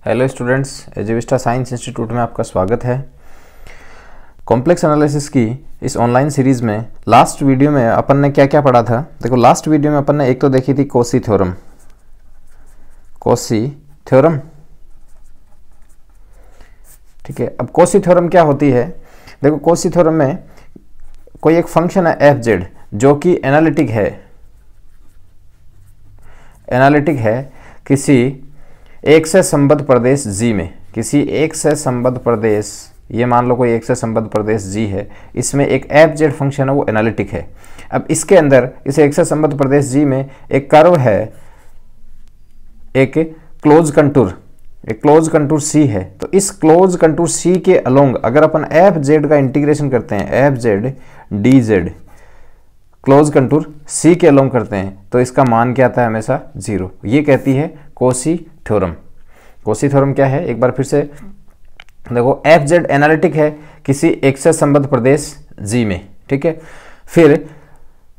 Hello students, एजुविस्टा science institute में आपका स्वागत है। कॉम्प्लेक्स एनालिसिस की इस ऑनलाइन सीरीज़ में लास्ट वीडियो में अपन ने क्या क्या पढ़ा था। देखो, लास्ट वीडियो में अपन ने एक तो देखी थी कॉची थ्योरम। ठीक है, अब कॉची थ्योरम क्या होती है। देखो, कॉची थ्योरम में कोई एक फंक्शन है एफ जेड जो कि एनालिटिक है किसी एक से संबद्ध प्रदेश जी में। किसी एक से संबद्ध प्रदेश, ये मान लो कोई एक से संबद्ध प्रदेश जी है, इसमें एक एफ जेड फंक्शन है, वो एनालिटिक है। अब इसके अंदर इस एक से संबद्ध प्रदेश जी में एक कर्व है, एक क्लोज कंटूर सी है। तो इस क्लोज कंटूर सी के अलोंग अगर अपन एफ जेड का इंटीग्रेशन करते हैं, F Z D Z close contour C के अलोंग करते हैं, तो इसका मान क्या आता है? हमेशा 0। ये कहती है कॉची थ्योरम। कॉची थ्योरम क्या है, एक बार फिर से देखो। एफ जेड एनालिटिक है किसी एक से संबद्ध प्रदेश जी में, ठीक है। फिर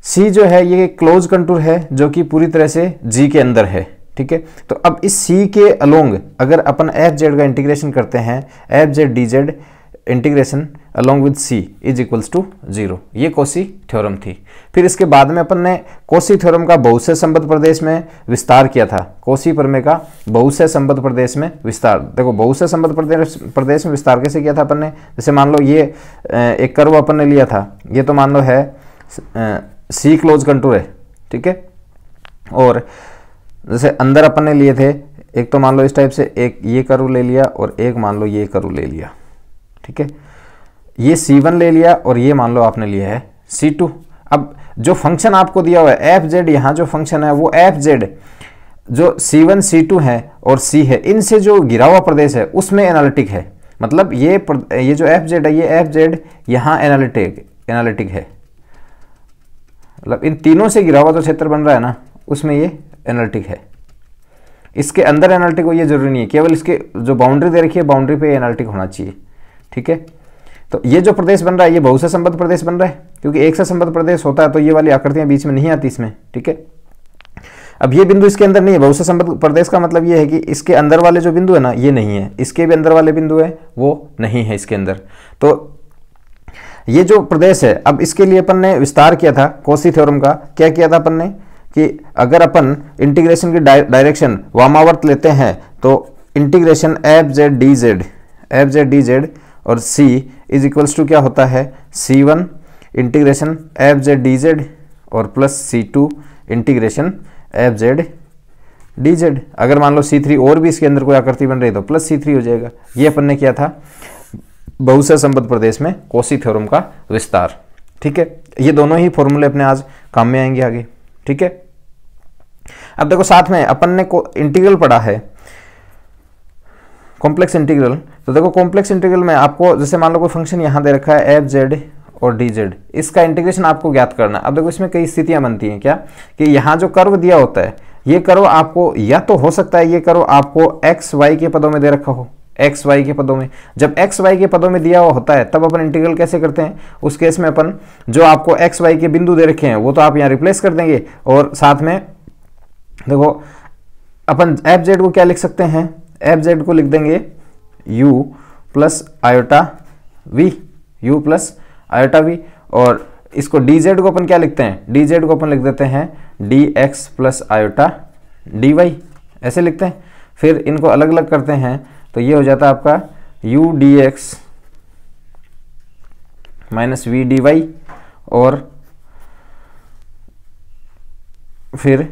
सी जो है ये क्लोज कंटूर है जो कि पूरी तरह से जी के अंदर है, ठीक है। तो अब इस सी के अलोंग अगर अपन एफ जेड का इंटीग्रेशन करते हैं, F Z D Z integration along with C is equals to 0। ये कॉची थ्योरम थी। फिर इसके बाद में अपन ने कॉची थ्योरम का बहुत से संबद्ध प्रदेश में विस्तार किया था। कॉची प्रमेय का बहुत से संबद्ध प्रदेश में विस्तार। देखो, बहुत से संबद्ध प्रदेश में विस्तार कैसे किया था अपन ने? जैसे मान लो ये एक कर्व अपन ने लिया था, ये तो मान लो है सी क्लोज कंटूर है, ठीक है। और जैसे अंदर अपन ने लिए थे, एक तो मान लो इस टाइप से एक ये कर्व ले लिया और एक मान लो ये कर्व ले लिया, ठीक है। ये C1 ले लिया और ये मान लो आपने लिया है C2। अब जो फंक्शन आपको दिया हुआ है एफ जेड, यहाँ जो फंक्शन है वो एफ जेड जो C1 C2 है और C है, इनसे जो घिरा हुआ प्रदेश है उसमें एनालिटिक है। मतलब ये जो एफ जेड है, ये एफ जेड यहाँ एनालिटिक है। मतलब इन तीनों से घिरा हुआ जो क्षेत्र बन रहा है ना, उसमें ये एनालिटिक है। इसके अंदर एनालिटिक हो ये जरूरी नहीं है, केवल इसके जो बाउंड्री दे रखी है, बाउंड्री पे एनालिटिक होना चाहिए, ठीक है। तो ये जो प्रदेश बन रहा है ये बहुत से संबद्ध प्रदेश बन रहा है, क्योंकि एक से संबद्ध प्रदेश होता है तो ये वाली आकृतियां बीच में नहीं आती इसमें, ठीक है। अब ये बिंदु इसके अंदर नहीं है। बहुत से संबद्ध प्रदेश का मतलब ये है कि इसके अंदर वाले जो बिंदु है ना, ये नहीं है। इसके भी अंदर वाले बिंदु है, वो नहीं है इसके अंदर। तो ये जो प्रदेश है, अब इसके लिए अपन ने विस्तार किया था कॉची थ्योरम का। क्या किया था अपन ने कि अगर अपन इंटीग्रेशन की डायरेक्शन वामावर्त लेते हैं तो integration F Z D Z और C इज इक्वल्स टू क्या होता है? C1 integration F Z D Z और plus C2 integration F Z D Z. अगर मान लो C3 और भी इसके अंदर कोई आकृति बन रही है तो प्लस C3 हो जाएगा। ये अपन ने किया था बहुत से संबद्ध प्रदेश में कॉची थ्योरम का विस्तार, ठीक है। ये दोनों ही फॉर्मूले अपने आज काम में आएंगे आगे, ठीक है। अब देखो, साथ में अपन ने इंटीग्रल पढ़ा है, कॉम्प्लेक्स इंटीग्रल। तो देखो, कॉम्प्लेक्स इंटीग्रल में आपको जैसे मान लो कोई फंक्शन यहाँ दे रखा है एफ जेड और डी जेड, इसका इंटीग्रेशन आपको ज्ञात करना है। अब देखो, इसमें कई स्थितियां बनती हैं क्या, कि यहाँ जो कर्व दिया होता है, ये कर्व आपको या तो हो सकता है ये कर्व आपको एक्स वाई के पदों में दे रखा हो, एक्स वाई के पदों में। जब एक्स वाई के पदों में दिया हुआ होता है तब अपन इंटीग्रल कैसे करते हैं? उस केस में अपन जो आपको एक्स वाई के बिंदु दे रखे हैं वो तो आप यहाँ रिप्लेस कर देंगे, और साथ में देखो अपन एफ जेड को क्या लिख सकते हैं? एफ जेड को लिख देंगे u plus iota V, u plus iota V. और इसको डी जेड को अपन क्या लिखते हैं? डी जेड को अपन लिख देते हैं D X plus iota D Y, ऐसे लिखते हैं। फिर इनको अलग अलग करते हैं तो ये हो जाता है आपका u D X minus V D Y, और फिर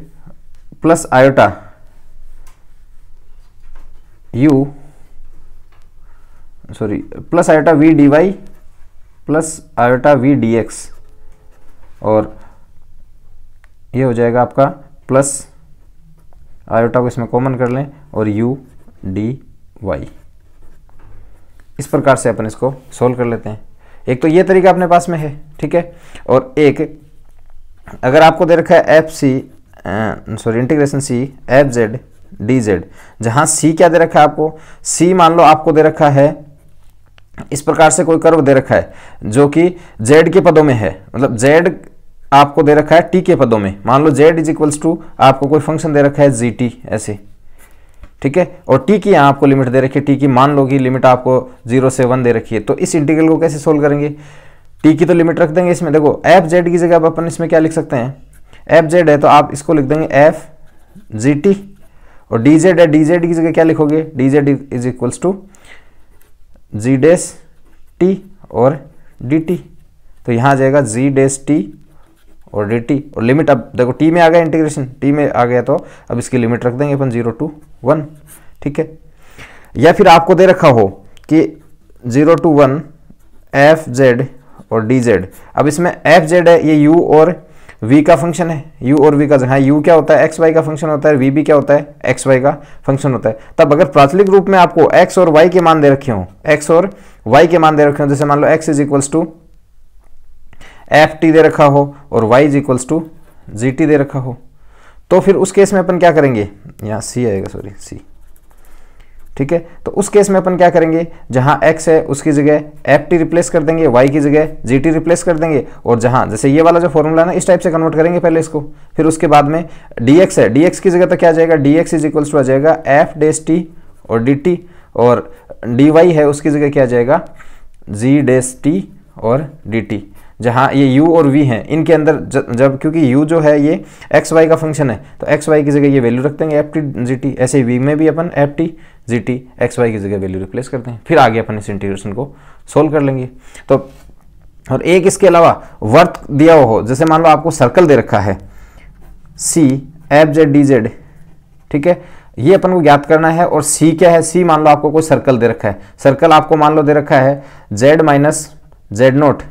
plus iota plus iota V D Y plus iota V D X, और ये हो जाएगा आपका प्लस आयोटा को इसमें कॉमन कर लें और u डी वाई। इस प्रकार से अपन इसको सोल्व कर लेते हैं। एक तो ये तरीका अपने पास में है, ठीक है। और एक अगर आपको दे रखा है integration C F Z D Z, जहां C क्या दे रखा है आपको? C मान लो आपको दे रखा है इस प्रकार से कोई कर्व दे रखा है जो कि Z के पदों में है। मतलब Z आपको दे रखा है T के पदों में। मान लो Z इज इक्वल्स टू आपको कोई फंक्शन दे रखा है GT, ऐसे ठीक है। और टी की यहाँ आपको लिमिट दे रखी है, टी की मान लो कि लिमिट आपको 0 से 1 दे रखी है। तो इस इंटीग्रल को कैसे सोल्व करेंगे, टी की तो लिमिट रख देंगे इसमें। देखो एफ जेड की जगह अब अपन इसमें क्या लिख सकते हैं, एफ जेड है तो आप इसको लिख देंगे एफ जी टी, और डी जेड है, डी जेड की जगह क्या लिखोगे, D Z is equals to G dash T और डी टी। तो यहाँ आ जाएगा जी डेस टी और डी टी, और लिमिट अब देखो टी में आ गया, इंटीग्रेशन टी में आ गया, तो अब इसकी लिमिट रख देंगे अपन 0 to 1, ठीक है। या फिर आपको दे रखा हो कि 0 to 1 एफ जेड और डी जेड। अब इसमें एफ जेड है, ये यू और वी का फंक्शन है, यू और वी का, हाँ यू क्या होता है, एक्स वाई का फंक्शन होता है, वी भी क्या होता है, एक्स वाई का फंक्शन होता है। तब अगर प्राचलिक रूप में आपको एक्स और वाई के मान दे रखे हो, एक्स और वाई के मान दे रखे हो, जैसे मान लो X is equals to F T दे रखा हो और Y is equals to G T दे रखा हो, तो फिर उस केस में अपन क्या करेंगे, यहाँ सी आएगा, सॉरी सी, ठीक है। तो उस केस में अपन क्या करेंगे, जहां x है उसकी जगह एफ टी रिप्लेस कर देंगे, y की जगह जी टी रिप्लेस कर देंगे, और जहां जैसे ये वाला जो फॉर्मूला है ना, इस टाइप से कन्वर्ट करेंगे पहले इसको, फिर उसके बाद में dx है, dx की जगह तो क्या आ जाएगा, dx इज इक्वल्स टू आ जाएगा एफ डेस टी और dt, और dy है उसकी जगह क्या आ जाएगा, जी डेस टी और dt। जहाँ ये u और v हैं इनके अंदर जब क्योंकि u जो है ये एक्स वाई का फंक्शन है, तो एक्स वाई की जगह ये वैल्यू रख देंगे एफ टी जी टी, ऐसे v में भी अपन F T G T X Y की जगह वैल्यू रिप्लेस करते हैं, फिर आगे अपन इस इंटीग्रेशन को सोल्व कर लेंगे। तो और एक इसके अलावा वर्त दिया हुआ हो, जैसे मान लो आपको सर्कल दे रखा है C F Z D Z, ठीक है, ये अपन को ज्ञात करना है। और सी क्या है, सी मान लो आपको कोई सर्कल दे रखा है, सर्कल आपको मान लो दे रखा है जेड माइनस जेड नोट,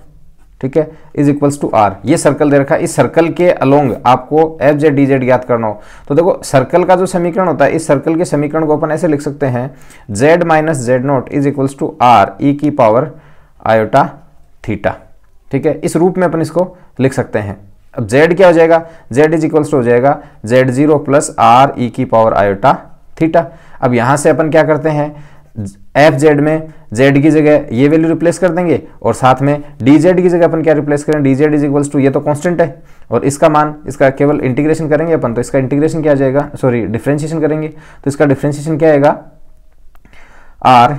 ठीक है, इज इक्वल्स टू आर, ये सर्कल दे रखा है। इस सर्कल के अलोंग आपको एफ जेड डी जेड ज्ञात करना हो, तो देखो सर्कल का जो समीकरण होता है, इस सर्कल के समीकरण को अपन ऐसे लिख सकते हैं, Z minus Z note is equals to R E की पावर आयोटा थीटा, ठीक है। इस रूप में अपन इसको लिख सकते हैं। अब जेड क्या हो जाएगा, जेड इज इक्वल्स टू हो जाएगा Z zero plus R E की पावर आयोटा थीटा। अब यहां से अपन क्या करते हैं, एफ जेड में जेड की जगह ये वैल्यू रिप्लेस कर देंगे, और साथ में डी जेड की जगह अपन क्या रिप्लेस करें, D Z is equals to, ये तो कांस्टेंट है, और इसका मान, इसका केवल इंटीग्रेशन करेंगे अपन, तो इसका इंटीग्रेशन क्या आ जाएगा, सॉरी डिफरेंशिएशन करेंगे, तो इसका डिफरेंशिएशन क्या आएगा, आर,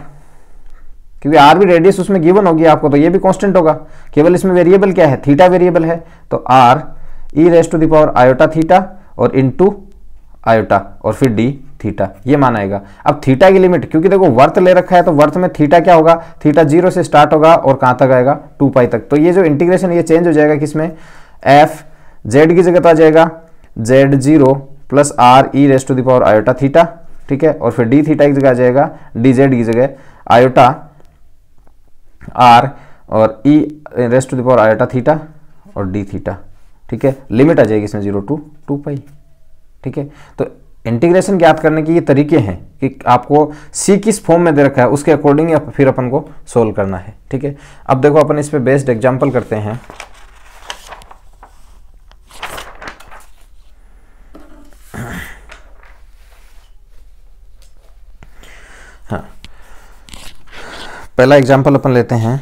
क्योंकि आर भी रेडियस उसमें गिवन होगी आपको, तो ये भी कांस्टेंट होगा, केवल इसमें वेरिएबल क्या है, थीटा वेरिएबल है, तो R E raise to the power iota theta और इनटू आयोटा और फिर डी थीटा, ये मान आएगा। अब थीटा की लिमिट, क्योंकि देखो वर्त ले रखा है, तो वर्त में थीटा क्या होगा, थीटा 0 से स्टार्ट होगा और कहां तक आएगा, 2 पाई तक। तो ये जो इंटीग्रेशन ये चेंज हो जाएगा किसमें, एफ जेड की जगह तो आ जाएगा Z zero plus R E raise to the power iota theta, ठीक है, और फिर डी थीटा की जगह आ जाएगा डी जेड की जगह आयोटा आर और E raise to the power iota theta और डी थीटा, ठीक है। लिमिट आ जाएगी इसमें 0 to 2 पाई, ठीक है। तो इंटीग्रेशन ज्ञात करने के ये तरीके हैं कि आपको सी किस फॉर्म में दे रखा है उसके अकॉर्डिंग फिर अपन को सोल्व करना है, ठीक है। अब देखो अपन इस पे बेस्ड एग्जांपल करते हैं। हाँ, पहला एग्जांपल अपन लेते हैं,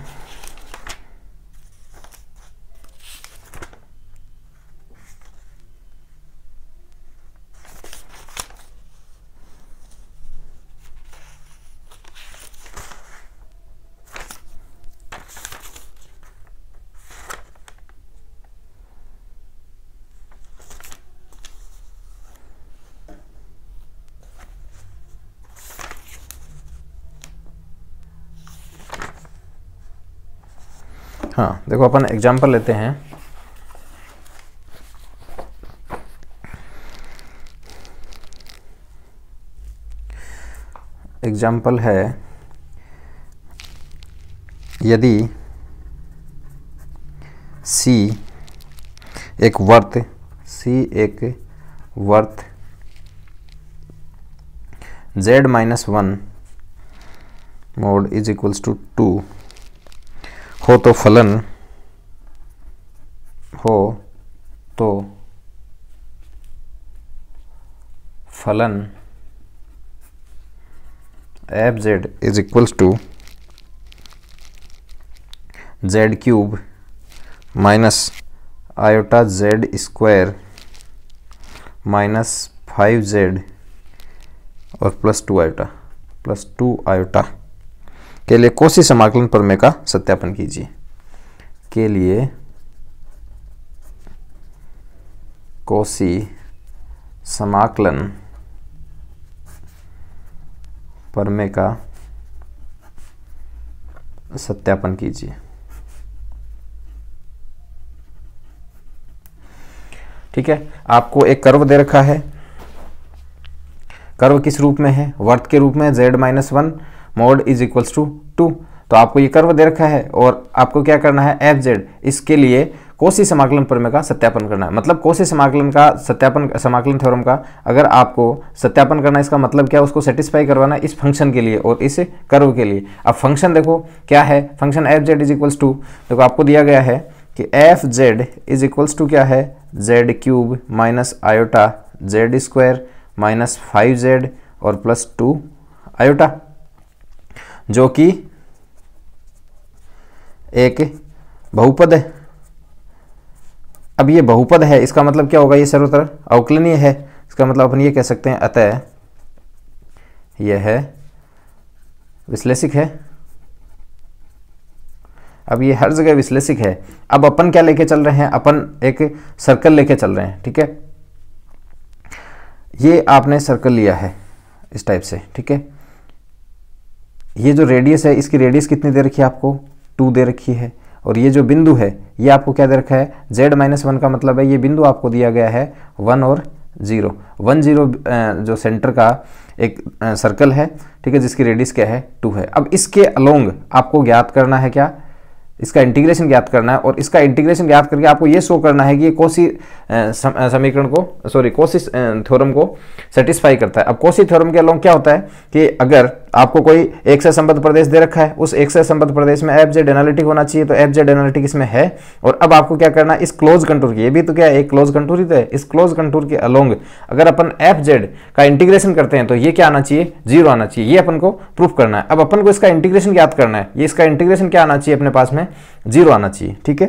हाँ देखो अपन एग्जांपल लेते हैं। एग्जांपल है, यदि C एक वर्त, Z minus 1 mod is equals to 2 हो तो फलन F Z is equals to Z cube minus iota Z square minus 5Z और प्लस टू आयोटा के लिए कॉची समाकलन प्रमेय का सत्यापन कीजिए। के लिए कॉची समाकलन प्रमेय का सत्यापन कीजिए। ठीक है, आपको एक कर्व दे रखा है। कर्व किस रूप में है? वर्त के रूप में, z-1 mode is equals to 2। तो आपको ये कर्व दे रखा है और आपको क्या करना है, एफ जेड, इसके लिए कॉची समाकलन प्रमेय का सत्यापन करना है। मतलब कॉची समाकलन का सत्यापन, समाकलन थ्योरम का अगर आपको सत्यापन करना है, इसका मतलब क्या, उसको सेटिस्फाई करवाना है इस फंक्शन के लिए और इस कर्व के लिए। अब फंक्शन देखो क्या है, function F Z is equals to, देखो आपको दिया गया है कि F Z is equals to क्या है, Z cube minus iota Z square minus 5z और प्लस 2 आयोटा, जो कि एक बहुपद है। अब ये बहुपद है, इसका मतलब क्या होगा, ये सर्वत्र अवकलनीय है। इसका मतलब अपन ये कह सकते हैं, अतः यह है विश्लेषिक है। अब ये हर जगह विश्लेषिक है। अब अपन क्या लेके चल रहे हैं, अपन एक सर्कल लेके चल रहे हैं। ठीक है, ये आपने सर्कल लिया है इस टाइप से। ठीक है, ये जो रेडियस है, इसकी रेडियस कितनी दे रखी है आपको, 2 दे रखी है। और ये जो बिंदु है, ये आपको क्या दे रखा है, z-1 का मतलब है ये बिंदु आपको दिया गया है 1 और 0। 1 0 जो सेंटर का एक सर्कल है। ठीक है, जिसकी रेडियस क्या है, 2 है। अब इसके अलोंग आपको ज्ञात करना है क्या, इसका इंटीग्रेशन ज्ञात करना है। और इसका इंटीग्रेशन ज्ञात करके आपको ये शो करना है कि ये कॉची समीकरण को, सॉरी कॉची थ्योरम को सेटिस्फाई करता है। अब कॉची थ्योरम के अलोंग क्या होता है कि अगर आपको कोई एक से संबद्ध प्रदेश दे रखा है, उस एक से संबद्ध प्रदेश में एफ जेड एनालिटिक होना चाहिए, तो एफ जेड एनालिटिक इसमें है। और अब आपको क्या करना है, इस क्लोज कंटूर की, ये भी तो क्या है, एक क्लोज कंटूर ही तो है, इस क्लोज कंटूर के अलोंग अगर अपन एफ जेड का इंटीग्रेशन करते हैं तो ये क्या आना चाहिए, 0 आना चाहिए। ये अपन को प्रूफ करना है। अब अपन को इसका इंटीग्रेशन ज्ञात करना है, ये इसका इंटीग्रेशन क्या आना चाहिए अपने पास में, 0 आना चाहिए। ठीक है,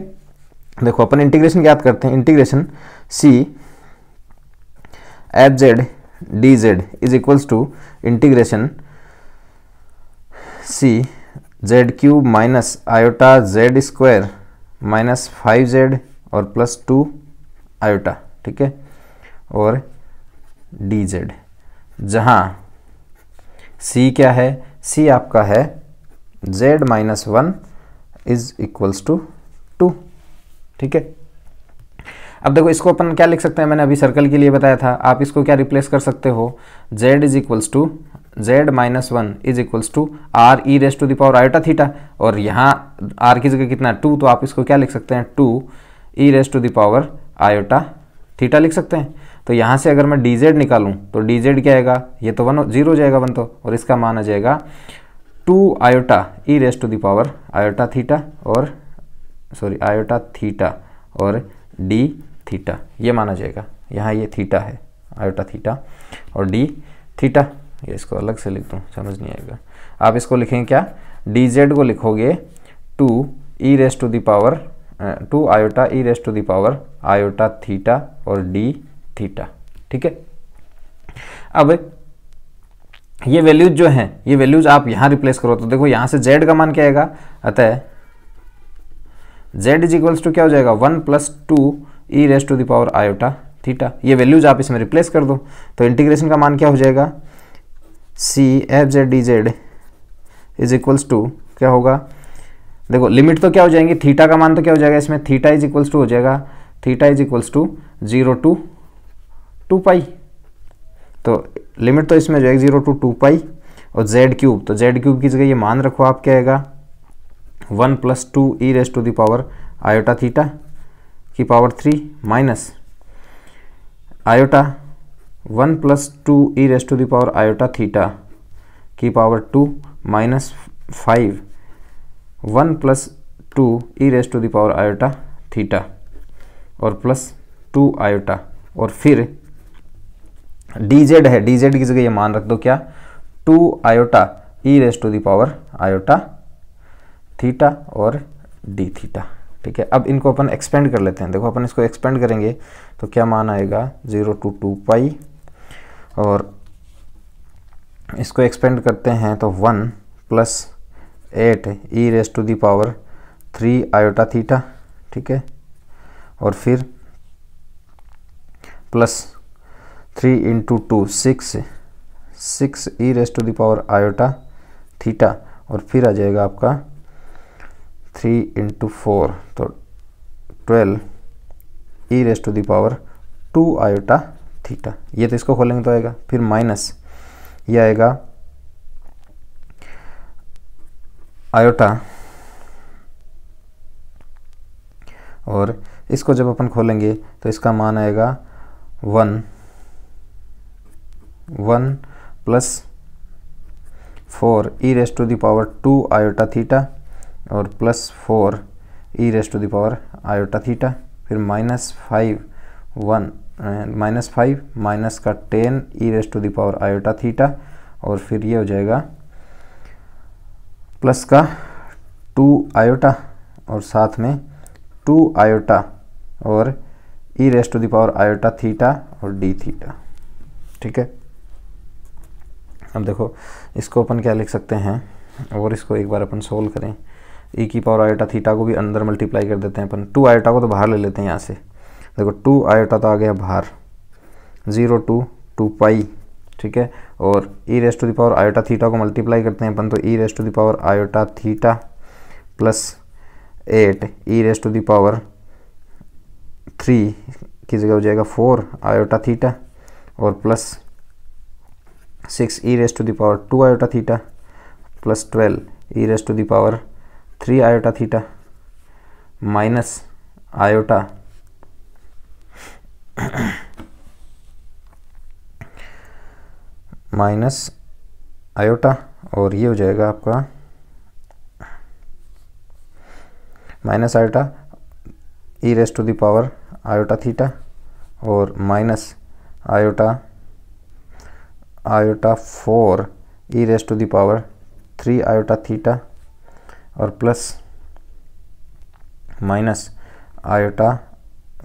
देखो अपन इंटीग्रेशन ज्ञात करते हैं, integration C F Z D Z is equals to integration C Z cube minus iota Z square minus 5z और प्लस 2 आयोटा। ठीक है, और डी जेड, जहाँ c क्या है, c आपका है z-1 इज इक्वल्स टू 2। ठीक है, अब देखो इसको अपन क्या लिख सकते हैं, मैंने अभी सर्कल के लिए बताया था। आप इसको क्या रिप्लेस कर सकते हो, z is equals to z-1 is equals to r e raise to the power iota theta, और यहाँ r की जगह कितना 2, तो आप इसको क्या लिख सकते हैं, 2 e raise to the power iota theta लिख सकते हैं। तो यहाँ से अगर मैं dz निकालूं तो dz क्या आएगा, ये तो 0 हो जाएगा 1 तो, और इसका मान आ जाएगा 2 iota e raise to the power iota theta, और सॉरी आयोटा थीटा और d थीटा, ये माना जाएगा। यहाँ ये थीटा है, आयोटा थीटा और d थीटा। ये इसको अलग से लिख दूँ, समझ नहीं आएगा। आप इसको लिखेंगे क्या, dz को लिखोगे 2 e raise to the power 2 iota e raise to the power iota theta और d थीटा। ठीक है, अब ये वैल्यूज जो हैं, ये वैल्यूज आप यहाँ रिप्लेस करो तो देखो यहाँ से z का मान क्या आएगा, अतः z इज इक्वल्स टू क्या हो जाएगा, 1 plus 2 e raise to the power iota theta. ये वैल्यूज आप इसमें रिप्लेस कर दो तो इंटीग्रेशन का मान क्या हो जाएगा, C F Z D Z is equals to क्या होगा, देखो लिमिट तो क्या हो जाएंगी, थीटा का मान तो क्या हो जाएगा इसमें, थीटा इज इक्वल्स टू हो जाएगा, theta is equals to 0 to 2 pi. तो लिमिट तो इसमें हो जाएगी 0 टू 2 पाई, और जेड क्यूब, तो जेड क्यूब की जगह ये मान रखो आप, क्या आएगा 1 plus 2 E raise to the power iota theta की power 3 minus iota 1 plus 2 E raise to the power iota theta की power 2 minus 5 1 plus 2 E raise to the power iota theta और प्लस 2 आयोटा, और फिर dz है, dz की जगह ये मान रख दो क्या, 2 iota E raise to the power iota theta और d थीटा। ठीक है, अब इनको अपन एक्सपेंड कर लेते हैं। देखो अपन इसको एक्सपेंड करेंगे तो क्या मान आएगा, 0 टू 2 पाई और इसको एक्सपेंड करते हैं तो 1 plus 8 E raise to the power 3 iota theta, ठीक है, और फिर plus 3 into 2 6 E raise to the power iota theta, और फिर आ जाएगा आपका 3 इंटू 4 तो 12 E raise to the power 2 iota theta. ये तो इसको खोलेंगे तो आएगा, फिर माइनस ये आएगा आयोटा, और इसको जब अपन खोलेंगे तो इसका मान आएगा 1 plus 4 E raise to the power 2 iota theta, और plus 4 E raise to the power iota theta, फिर -5 माइनस का 10 E raise to the power iota theta, और फिर ये हो जाएगा प्लस का 2 आयोटा और साथ में 2 आयोटा और E raise to the power iota theta और डी थीटा, ठीक है। अब देखो इसको अपन क्या लिख सकते हैं, और इसको एक बार अपन सोल्व करें। ई की पावर आयोटा थीटा को भी अंदर मल्टीप्लाई कर देते हैं अपन, 2 आयोटा को तो बाहर ले लेते हैं यहाँ से। देखो 2 आयोटा तो आ गया बाहर, 0 to 2 पाई, ठीक है, और E raise to the power iota theta को मल्टीप्लाई करते हैं अपन, तो E raise to the power iota theta plus 8 E raise to the power 3 की जगह हो जाएगा 4 आयोटा थीटा, और plus 6 E raise to the power 2 iota theta plus 12 E raise to the power 3 iota theta minus iota और ये हो जाएगा आपका minus iota E raise to the power iota theta और minus iota 4 E raise to the power 3 iota theta और plus minus iota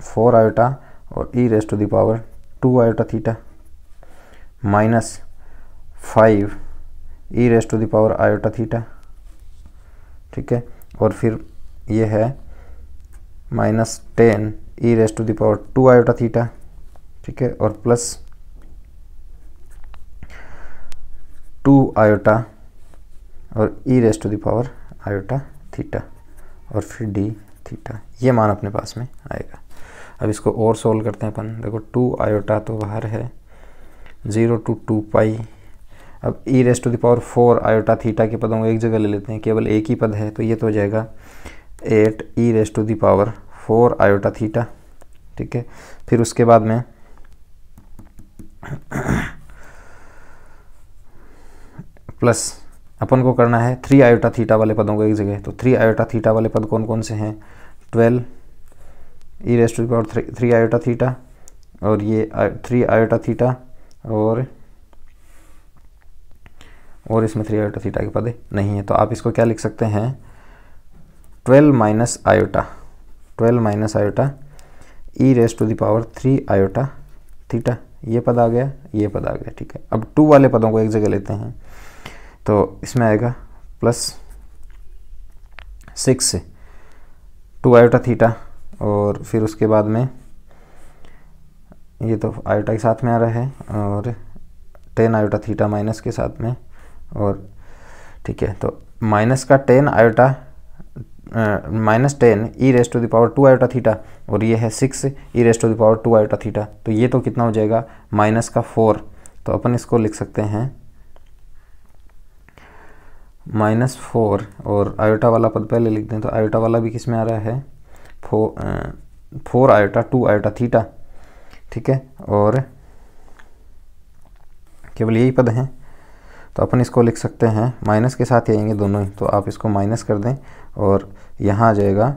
4 iota और E raise to the power 2 iota theta minus 5 E raise to the power iota theta, ठीक है, और फिर ये है -10 E raise to the power 2 iota theta, ठीक है, और प्लस 2 आयोटा और E raise to the power iota theta और फिर डी थीटा। ये मान अपने पास में आएगा। अब इसको और सोल्व करते हैं अपन। देखो 2 आयोटा तो बाहर है, 0 to 2 पाई। अब E raise to the power 4 iota theta के पदों को एक जगह ले लेते हैं, केवल एक ही पद है, तो ये तो हो जाएगा 8 E raise to the power 4 iota theta, ठीक है। फिर उसके बाद में प्लस अपन को करना है 3 आयोटा थीटा वाले पदों को एक जगह, तो 3 आयोटा थीटा वाले पद कौन कौन से हैं, 12 E raise to the power 3 iota theta और ये 3 आयोटा थीटा और इसमें 3 आयोटा थीटा के पद नहीं है, तो आप इसको क्या लिख सकते हैं, 12 minus iota E raise to the power 3 iota theta, ये पद आ गया, ये पद आ गया, ठीक है। अब 2 वाले पदों को एक जगह लेते हैं, तो इसमें आएगा प्लस 6 2 आयोटा थीटा और फिर उसके बाद में ये तो आयोटा के साथ में आ रहा है और 10 आयोटा थीटा माइनस के साथ में, और ठीक है, तो माइनस का 10 iota -10 E raise to the power 2 iota theta और ये है 6 E raise to the power 2 iota theta, तो ये तो कितना हो जाएगा -4। तो अपन इसको लिख सकते हैं -4 और आयोटा वाला पद पहले लिख दें, तो आयोटा वाला भी किस में आ रहा है 4 आयोटा 2 आयोटा थीटा, ठीक है, और केवल यही पद हैं, तो अपन इसको लिख सकते हैं माइनस के साथ ही आएंगे दोनों ही, तो आप इसको माइनस कर दें और यहाँ आ जाएगा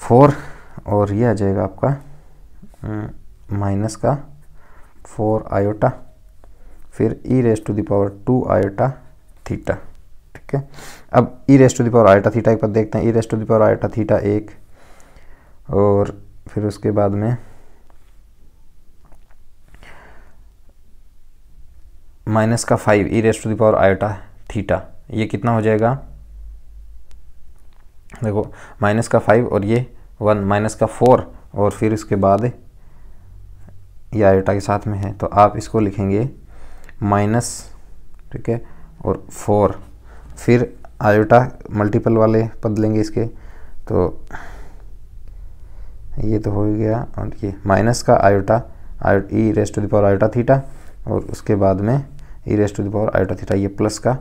4 और ये आ जाएगा आपका माइनस का 4 आयोटा फिर E raise to the power 2 iota theta, ठीक है। अब E raise to the power iota theta के पद देखते हैं, E raise to the power iota theta 1 और फिर उसके बाद में माइनस का 5 E raise to the power iota theta, ये कितना हो जाएगा, देखो माइनस का 5 और ये 1, माइनस का 4 और फिर इसके बाद ये आयोटा के साथ में है, तो आप इसको लिखेंगे माइनस, ठीक है, और 4, फिर आयोटा मल्टीपल वाले पद लेंगे इसके, तो ये तो हो गया, और ये माइनस का iota E raise to the power iota theta, और उसके बाद में E raise to the power iota theta, ये प्लस का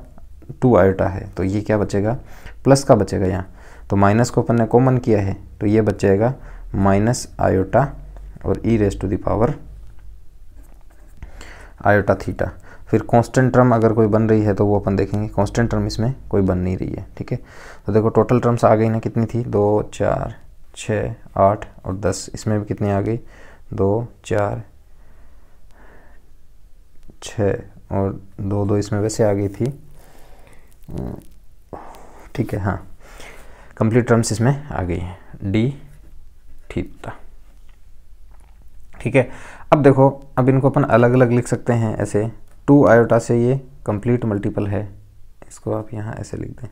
2 आयोटा है, तो ये क्या बचेगा, प्लस का बचेगा यहाँ, तो माइनस को अपन ने कॉमन किया है, तो ये बच जाएगा माइनस आयोटा और E raise to the power iota theta. फिर कांस्टेंट टर्म अगर कोई बन रही है तो वो अपन देखेंगे, कांस्टेंट टर्म इसमें कोई बन नहीं रही है, ठीक है। तो देखो टोटल टर्म्स आ गई ना, कितनी थी, 2 4 6 8 और 10, इसमें भी कितनी आ गई, 2 4 6 और 2 2 इसमें वैसे आ गई थी, ठीक है, हाँ, कंप्लीट टर्म्स इसमें आ गई है, डी थीटा, ठीक है। अब देखो, अब इनको अपन अलग अलग लिख सकते हैं ऐसे, 2 आयोटा से ये कंप्लीट मल्टीपल है, इसको आप यहाँ ऐसे लिख दें,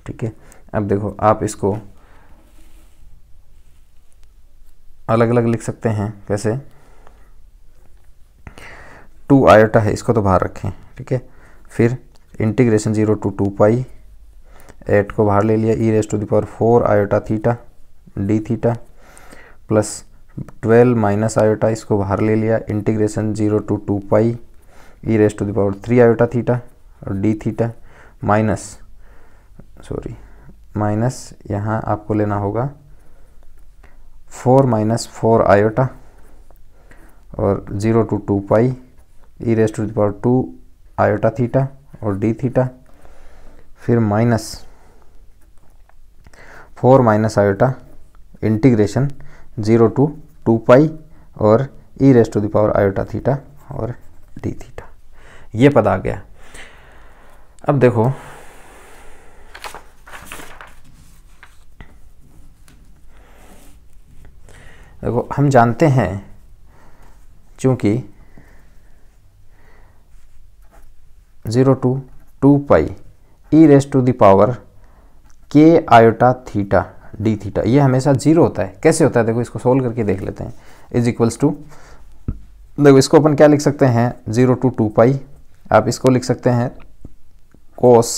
ठीक है। अब देखो आप इसको अलग अलग लिख सकते हैं, कैसे, 2 आयोटा है, इसको तो बाहर रखें, ठीक है, फिर इंटीग्रेशन 0 to 2 पाई, 8 को बाहर ले लिया, E raise to the power 4 iota theta D theta, plus 12 minus iota, इसको बाहर ले लिया, integration 0 to 2 pi, E raise to the power 3 iota theta और डी थीटा, माइनस यहाँ आपको लेना होगा 4 माइनस 4 आयोटा और 0 to 2 pi, E raise to the power 2 iota theta और डी थीटा, फिर minus 4 minus iota, integration 0 to 2 pi और E raise to the power iota theta और डी थीटा, ये पद आ गया। अब देखो हम जानते हैं, चूंकि 0 to 2 pi E raise to the power K iota theta D theta, ये हमेशा 0 होता है। कैसे होता है, देखो इसको सोल्व करके देख लेते हैं, इज इक्वल्स टू, देखो इसको अपन क्या लिख सकते हैं, 0 to 2 पाई, आप इसको लिख सकते हैं cos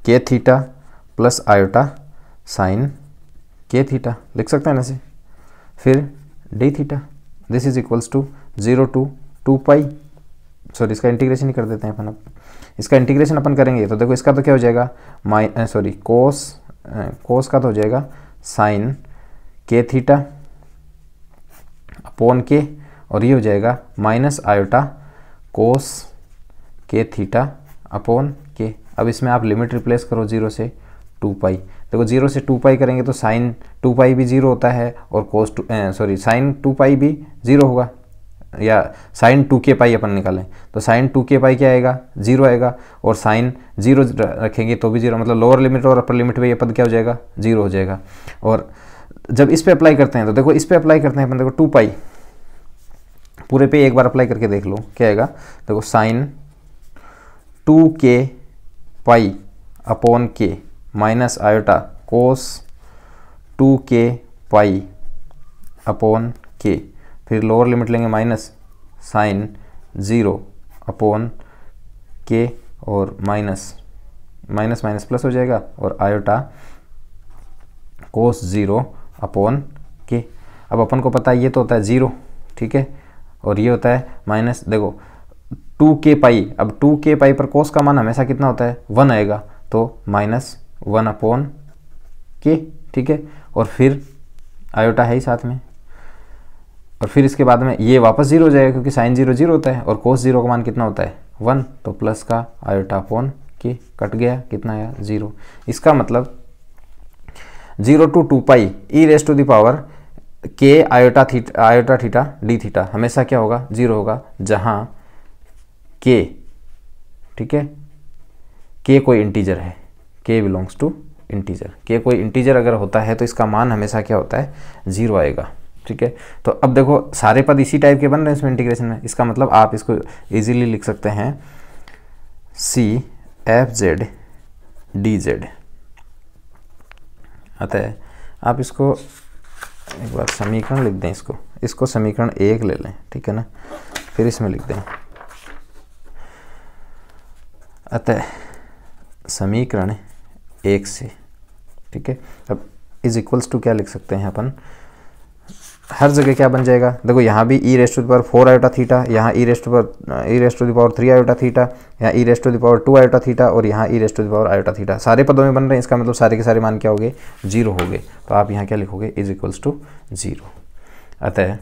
K theta plus iota sine K theta, लिख सकते हैं ना से, फिर D theta, this is equals to 0 to 2 pi, sorry इसका इंटीग्रेशन ही कर देते हैं अपन, अब इसका इंटीग्रेशन अपन करेंगे तो देखो इसका तो क्या हो जाएगा, कोस का तो हो जाएगा साइन के थीटा अपॉन के, और ये हो जाएगा माइनस आयोटा कोस के थीटा अपॉन के। अब इसमें आप लिमिट रिप्लेस करो 0 से 2 पाई, देखो 0 से 2 पाई करेंगे तो साइन 2 पाई भी 0 होता है और कोस साइन 2 पाई भी 0 होगा, या साइन 2 के पाई अपन निकालें तो साइन 2 के पाई क्या आएगा, 0 आएगा, और साइन 0 रखेंगे तो भी 0, मतलब लोअर लिमिट और अपर लिमिट पे ये पद क्या हो जाएगा, 0 हो जाएगा। और जब इस पे अप्लाई करते हैं तो देखो इस पे अप्लाई करते हैं अपन, देखो 2 पाई पूरे पे एक बार अप्लाई करके देख लो क्या आएगा, देखो साइन 2 के पाई अपॉन के माइनस आयोटा कोस 2 के पाई अपॉन के, फिर लोअर लिमिट लेंगे माइनस साइन 0 अपॉन के और माइनस माइनस प्लस हो जाएगा और आयोटा कोस 0 अपॉन के। अब अपन को पता है ये तो होता है 0, ठीक है, और ये होता है माइनस, देखो 2 के पाई, अब 2 के पाई पर कोस का मान हमेशा कितना होता है, 1 आएगा, तो माइनस 1 अपॉन के, ठीक है, और फिर आयोटा है ही साथ में, और फिर इसके बाद में ये वापस 0 हो जाएगा क्योंकि साइन 0 0 होता है और कोस 0 का मान कितना होता है 1, तो प्लस का आयोटा अपॉन के, कट गया, कितना आया 0। इसका मतलब 0 to 2 pi E raise to the power K iota theta D theta हमेशा क्या होगा, 0 होगा, जहां के, ठीक है, के कोई इंटीजर है, के बिलोंग्स टू इंटीजर, के कोई इंटीजर अगर होता है तो इसका मान हमेशा क्या होता है, 0 आएगा, ठीक है। तो अब देखो सारे पद इसी टाइप के बन रहे हैं इसमें इंटीग्रेशन में, इसका मतलब आप इसको इजीली लिख सकते हैं C F Z D Z. अतः आप इसको एक बार समीकरण लिख दें, इसको समीकरण 1 ले लें, ठीक है ना, फिर इसमें लिख दें। अतः समीकरण 1 से, ठीक है, अब इज इक्वल्स टू क्या लिख सकते हैं अपन, हर जगह क्या बन जाएगा, देखो यहाँ भी E raise to the power 4 iota theta, यहाँ E raise to the power 3 iota theta, यहाँ E raise to the power 2 iota theta और यहाँ E raise to the power iota theta, सारे पदों में बन रहे हैं। इसका मतलब सारे के सारे मान क्या हो गए, 0 हो गए। तो आप यहाँ क्या लिखोगे, इज इक्वल्स टू 0। अतः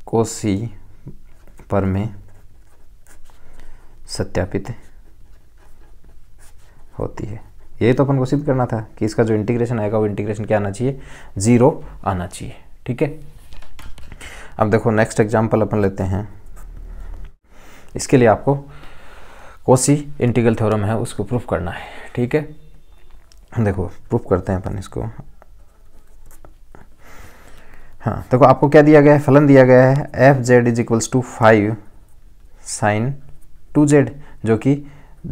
कोसी प्रमेय सत्यापित होती है। ये तो अपन को सिद्ध करना था कि इसका जो इंटीग्रेशन आएगा वो इंटीग्रेशन क्या आना चाहिए, 0 आना चाहिए, ठीक है। अब देखो नेक्स्ट एग्जांपल अपन लेते हैं। इसके लिए आपको कोसी इंटीग्रल थ्योरम है उसको प्रूफ करना है, ठीक है। देखो प्रूफ करते हैं अपन इसको। हाँ देखो आपको क्या दिया गया है, फलन दिया गया है F Z is equals to 5 sine 2z, जो कि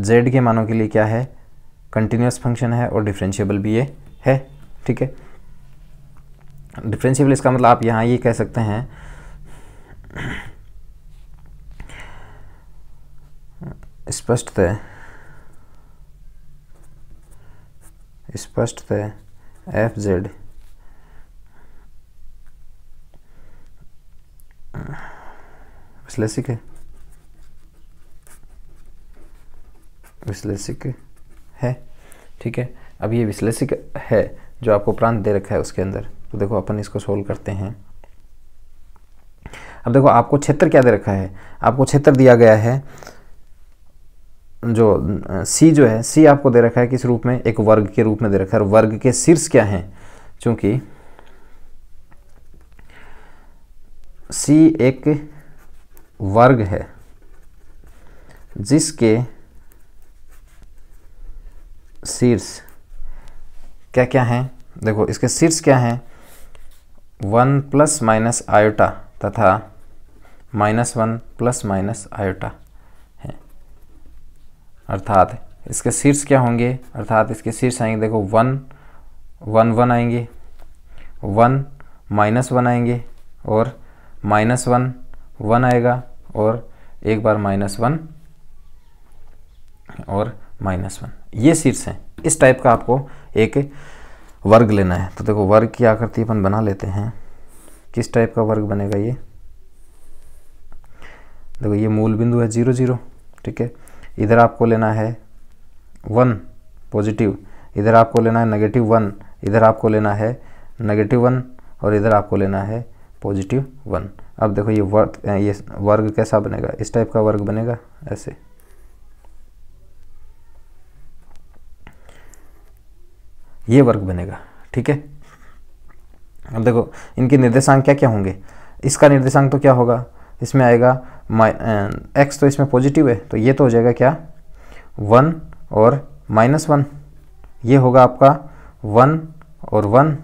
z के मानों के लिए क्या है, कंटिन्यूस फंक्शन है और डिफरेंशिएबल भी ये है, ठीक है। डिफरेंशिएबल इसका मतलब आप यहाँ ये कह सकते हैं स्पष्टतः एफ जेड विश्लेषिक है, ठीक है। अब ये विश्लेषिक है जो आपको प्रांत दे रखा है उसके अंदर, तो देखो अपन इसको सोल्व करते हैं। अब देखो आपको क्षेत्र क्या दे रखा है, आपको क्षेत्र दिया गया है जो सी जो है, सी आपको दे रखा है किस रूप में, एक वर्ग के रूप में दे रखा है। और वर्ग के शीर्ष क्या हैं, चूंकि सी एक वर्ग है जिसके शीर्ष क्या क्या हैं, देखो इसके शीर्ष क्या हैं, 1 प्लस माइनस आयोटा तथा -1 प्लस माइनस आयोटा है। अर्थात इसके शीर्ष क्या होंगे, अर्थात इसके शीर्ष आएंगे, देखो 1 1 1 आएंगे, 1 -1 आएंगे और -1 1 आएगा और एक बार -1 और -1, ये शीर्ष हैं। इस टाइप का आपको एक वर्ग लेना है। तो देखो वर्ग की आकृति अपन बना लेते हैं, किस टाइप का वर्ग बनेगा ये, देखो ये मूल बिंदु है 0 0, ठीक है। इधर आपको लेना है 1 पॉजिटिव, इधर आपको लेना है -1, इधर आपको लेना है -1 और इधर आपको लेना है +1। अब देखो ये वर्ग कैसा बनेगा, इस टाइप का वर्ग बनेगा, ऐसे ये वर्ग बनेगा, ठीक है। अब देखो इनके निर्देशांक क्या क्या होंगे, इसका निर्देशांक तो क्या होगा, इसमें आएगा x, तो इसमें पॉजिटिव है तो ये तो हो जाएगा क्या 1 और -1, ये होगा आपका 1 और 1,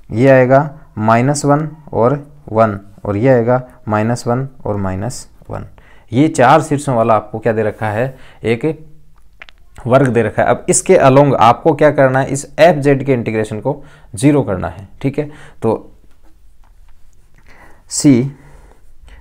ये आएगा -1 और 1 और ये आएगा -1 और -1। ये 4 शीर्षों वाला आपको क्या दे रखा है, एक वर्ग दे रखा है। अब इसके अलोंग आपको क्या करना है, इस एफ जेड के इंटीग्रेशन को 0 करना है, ठीक है। तो सी,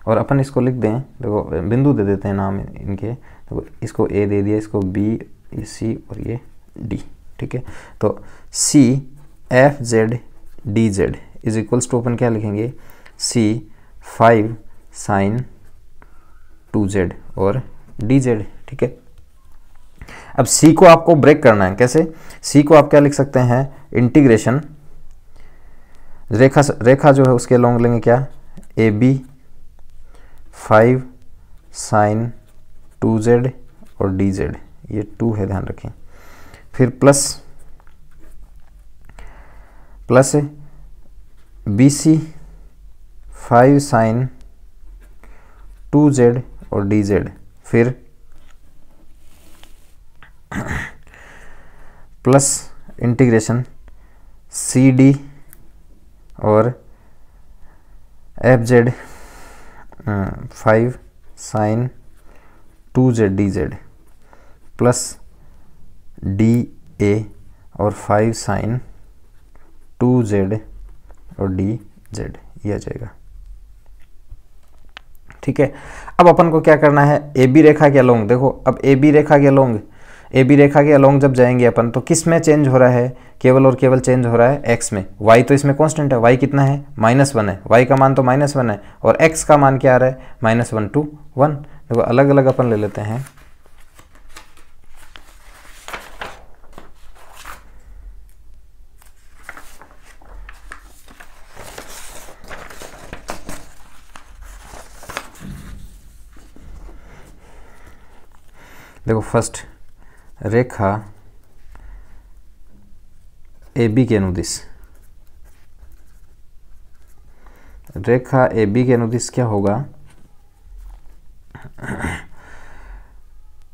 और अपन इसको लिख दें, देखो बिंदु दे देते हैं नाम इनके, तो इसको ए दे दिया, इसको बी, ये सी और ये डी, ठीक है। तो C F Z D Z is equals to अपन क्या लिखेंगे, सी 5 साइन 2z और dz, ठीक है। अब c को आपको ब्रेक करना है, कैसे, c को आप क्या लिख सकते हैं, इंटीग्रेशन रेखा जो है उसके लॉन्ग लेंगे क्या, ए बी 5 साइन 2z और dz, ये 2 है ध्यान रखें, फिर plus B C 5 sine 2z और dz, फिर प्लस इंटीग्रेशन सी डी और F Z 5 sine 2z dz plus D A और 5 साइन 2z और डी जेड, ये आ जाएगा। ठीक है, अब अपन को क्या करना है, ए बी रेखा के अलोंग, देखो अब ए बी रेखा के अलोंग जब जाएंगे अपन तो किस में चेंज हो रहा है, केवल और केवल चेंज हो रहा है एक्स में। वाई तो इसमें कांस्टेंट है, वाई कितना है -1 है, वाई का मान तो -1 है और एक्स का मान क्या आ रहा है -1 to 1। देखो अलग अलग अपन ले लेते हैं। देखो फर्स्ट रेखा ए बी के अनुदिश, रेखा ए बी के अनुदिश क्या होगा,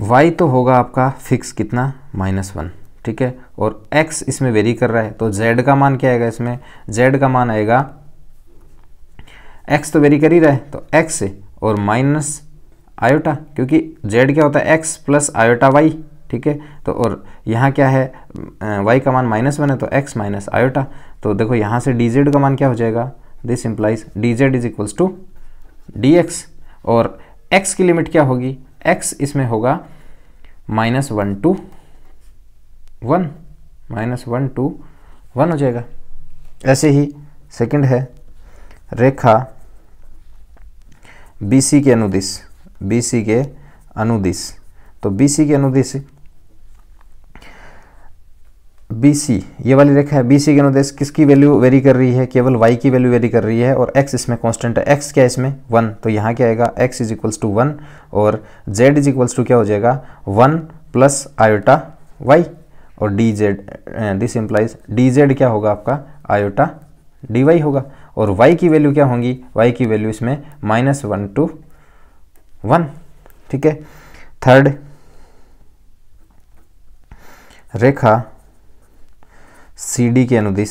y तो होगा आपका फिक्स कितना -1, ठीक है, और x इसमें वेरी कर रहा है तो z का मान क्या आएगा, इसमें z का मान आएगा, x तो वेरी कर ही रहा है तो x से और माइनस आयोटा, क्योंकि z क्या होता है x प्लस आयोटा y, ठीक है, तो और यहाँ क्या है y का मान -1 है तो x माइनस आयोटा, तो देखो यहाँ से dz का मान क्या हो जाएगा, this implies dz is equals to dx, और x की लिमिट क्या होगी, x इसमें होगा -1 to 1, -1 to 1 हो जाएगा। ऐसे ही सेकंड है रेखा BC के अनुदिश, BC के अनुदिश, तो BC के अनुदिश, BC ये वाली रेखा है, BC के अनुदिश किसकी वैल्यू वेरी कर रही है, केवल y की वैल्यू वेरी कर रही है और x इसमें कांस्टेंट है, x क्या है इसमें 1, तो यहाँ क्या आएगा x इज इक्वल्स टू 1 और z इज इक्वल्स टू क्या हो जाएगा 1 प्लस आयोटा y और dz, दिस इंप्लाइज dz क्या होगा आपका आयोटा dy होगा, और y की वैल्यू क्या होंगी, y की वैल्यू इसमें -1 to 1, ठीक है। थर्ड रेखा CD के अनुदिश,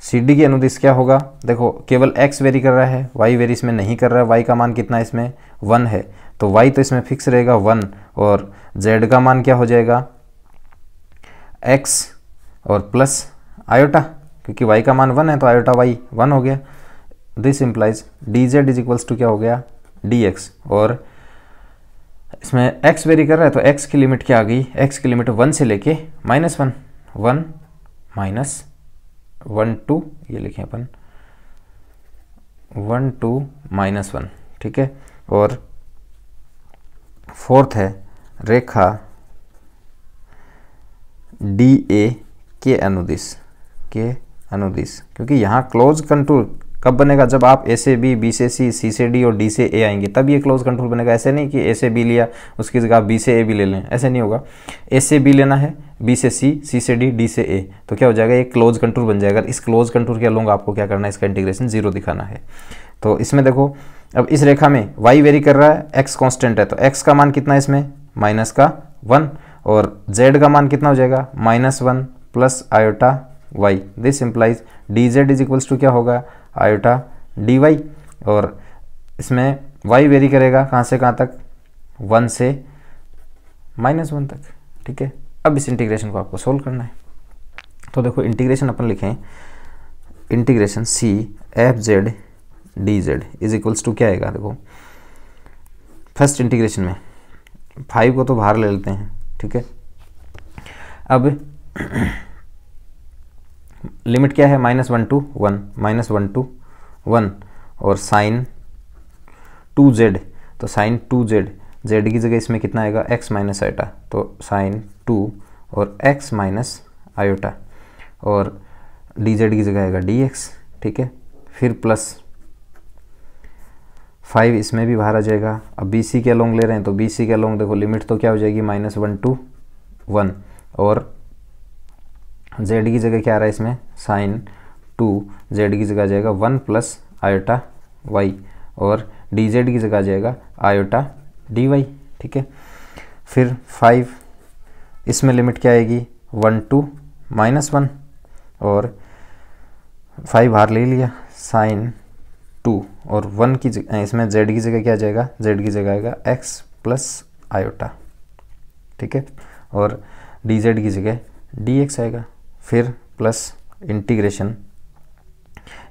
CD के अनुदिश क्या होगा, देखो केवल x वेरी कर रहा है, y वेरी इसमें नहीं कर रहा है, y का मान कितना है इसमें 1 है, तो y तो इसमें फिक्स रहेगा 1 और z का मान क्या हो जाएगा x और प्लस आयोटा, क्योंकि y का मान 1 है तो आयोटा y 1 हो गया। This implies dz is equals to क्या हो गया dx, और इसमें x वेरी कर रहा है तो x की लिमिट क्या आ गई, x की लिमिट 1 से लेके -1, 1 -1 to, ये लिखें अपन 1 to -1, ठीक है। और फोर्थ है रेखा DA के अनुदिश, क्योंकि यहाँ क्लोज कंटूर कब बनेगा, जब आप A से B, B से C, C से D और D से A आएंगे तब ये क्लोज कंटूर बनेगा। ऐसे नहीं कि A से B लिया उसकी जगह B से A भी ले लें, ऐसे नहीं होगा, A से B लेना है, B से C, C से D, D से A, तो क्या हो जाएगा एक क्लोज कंटूर बन जाएगा। इस क्लोज कंटूर के अलोंग आपको क्या करना है, इसका इंटीग्रेशन 0 दिखाना है। तो इसमें देखो अब इस रेखा में y वेरी कर रहा है, x कांस्टेंट है तो x का मान कितना है इसमें -1 और z का मान कितना हो जाएगा -1 plus iota y, this implies dz is equals to क्या होगा आयोटा dy, और इसमें y वेरी करेगा कहाँ से कहाँ तक 1 से -1 तक, ठीक है। अब इस इंटीग्रेशन को आपको सोल्व करना है, तो देखो इंटीग्रेशन अपन लिखें, integration c f(z) dz is equals to क्या आएगा, देखो फर्स्ट इंटीग्रेशन में 5 को तो बाहर ले लेते हैं, ठीक है। अब लिमिट क्या है -1 to 1, -1 to 1 और साइन 2z, तो साइन 2z, z की जगह इसमें कितना आएगा x माइनस आयोटा, तो साइन 2 और x माइनस आयोटा और dz की जगह आएगा dx, ठीक है। फिर प्लस 5 इसमें भी बाहर आ जाएगा। अब BC के अलोंग ले रहे हैं तो BC के अलोंग देखो लिमिट तो क्या हो जाएगी -1 to 1 और z की जगह क्या आ रहा है इसमें साइन 2, z की जगह आ जाएगा 1 प्लस आयोटा y और dz की जगह आ जाएगा आयोटा dy, ठीक है। फिर 5, इसमें लिमिट क्या आएगी 1 to -1 और 5 बाहर ले लिया sin 2 और 1 की इसमें z की जगह क्या आ जाएगा, z की जगह आएगा x प्लस आयोटा, ठीक है, और dz की जगह dx आएगा। फिर प्लस इंटीग्रेशन,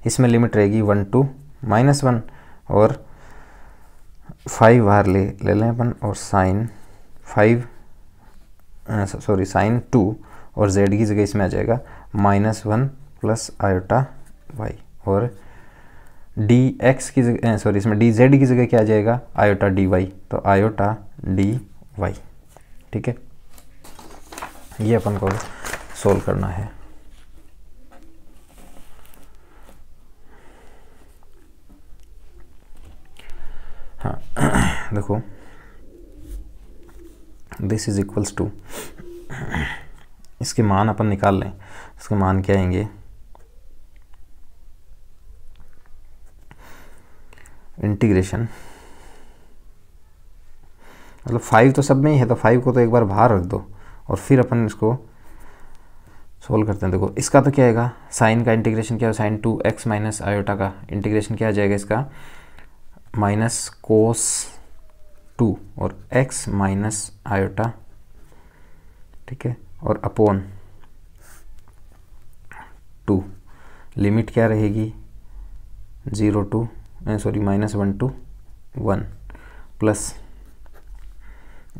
इसमें लिमिट रहेगी 1 to -1 और 5 बाहर ले लें अपन और sin 2 और z की जगह इसमें आ जाएगा -1 प्लस आयोटा y और dx की जगह इसमें dz की जगह क्या आ जाएगा आयोटा dy, तो आयोटा dy, ठीक है। ये अपन को सोल्व करना है। हाँ देखो दिस इज इक्वल्स टू, इसके मान अपन निकाल लें। इसके मान क्या आएंगे, इंटीग्रेशन मतलब 5 तो सब में ही है, तो 5 को तो एक बार बाहर रख दो और फिर अपन इसको सोल्व करते हैं। देखो इसका तो क्या आएगा, साइन का इंटीग्रेशन क्या है, साइन 2x माइनस आयोटा का इंटीग्रेशन क्या आ जाएगा इसका, माइनस कोस 2 और x माइनस आयोटा, ठीक है, और अपॉन 2, लिमिट क्या रहेगी -1 to 1 प्लस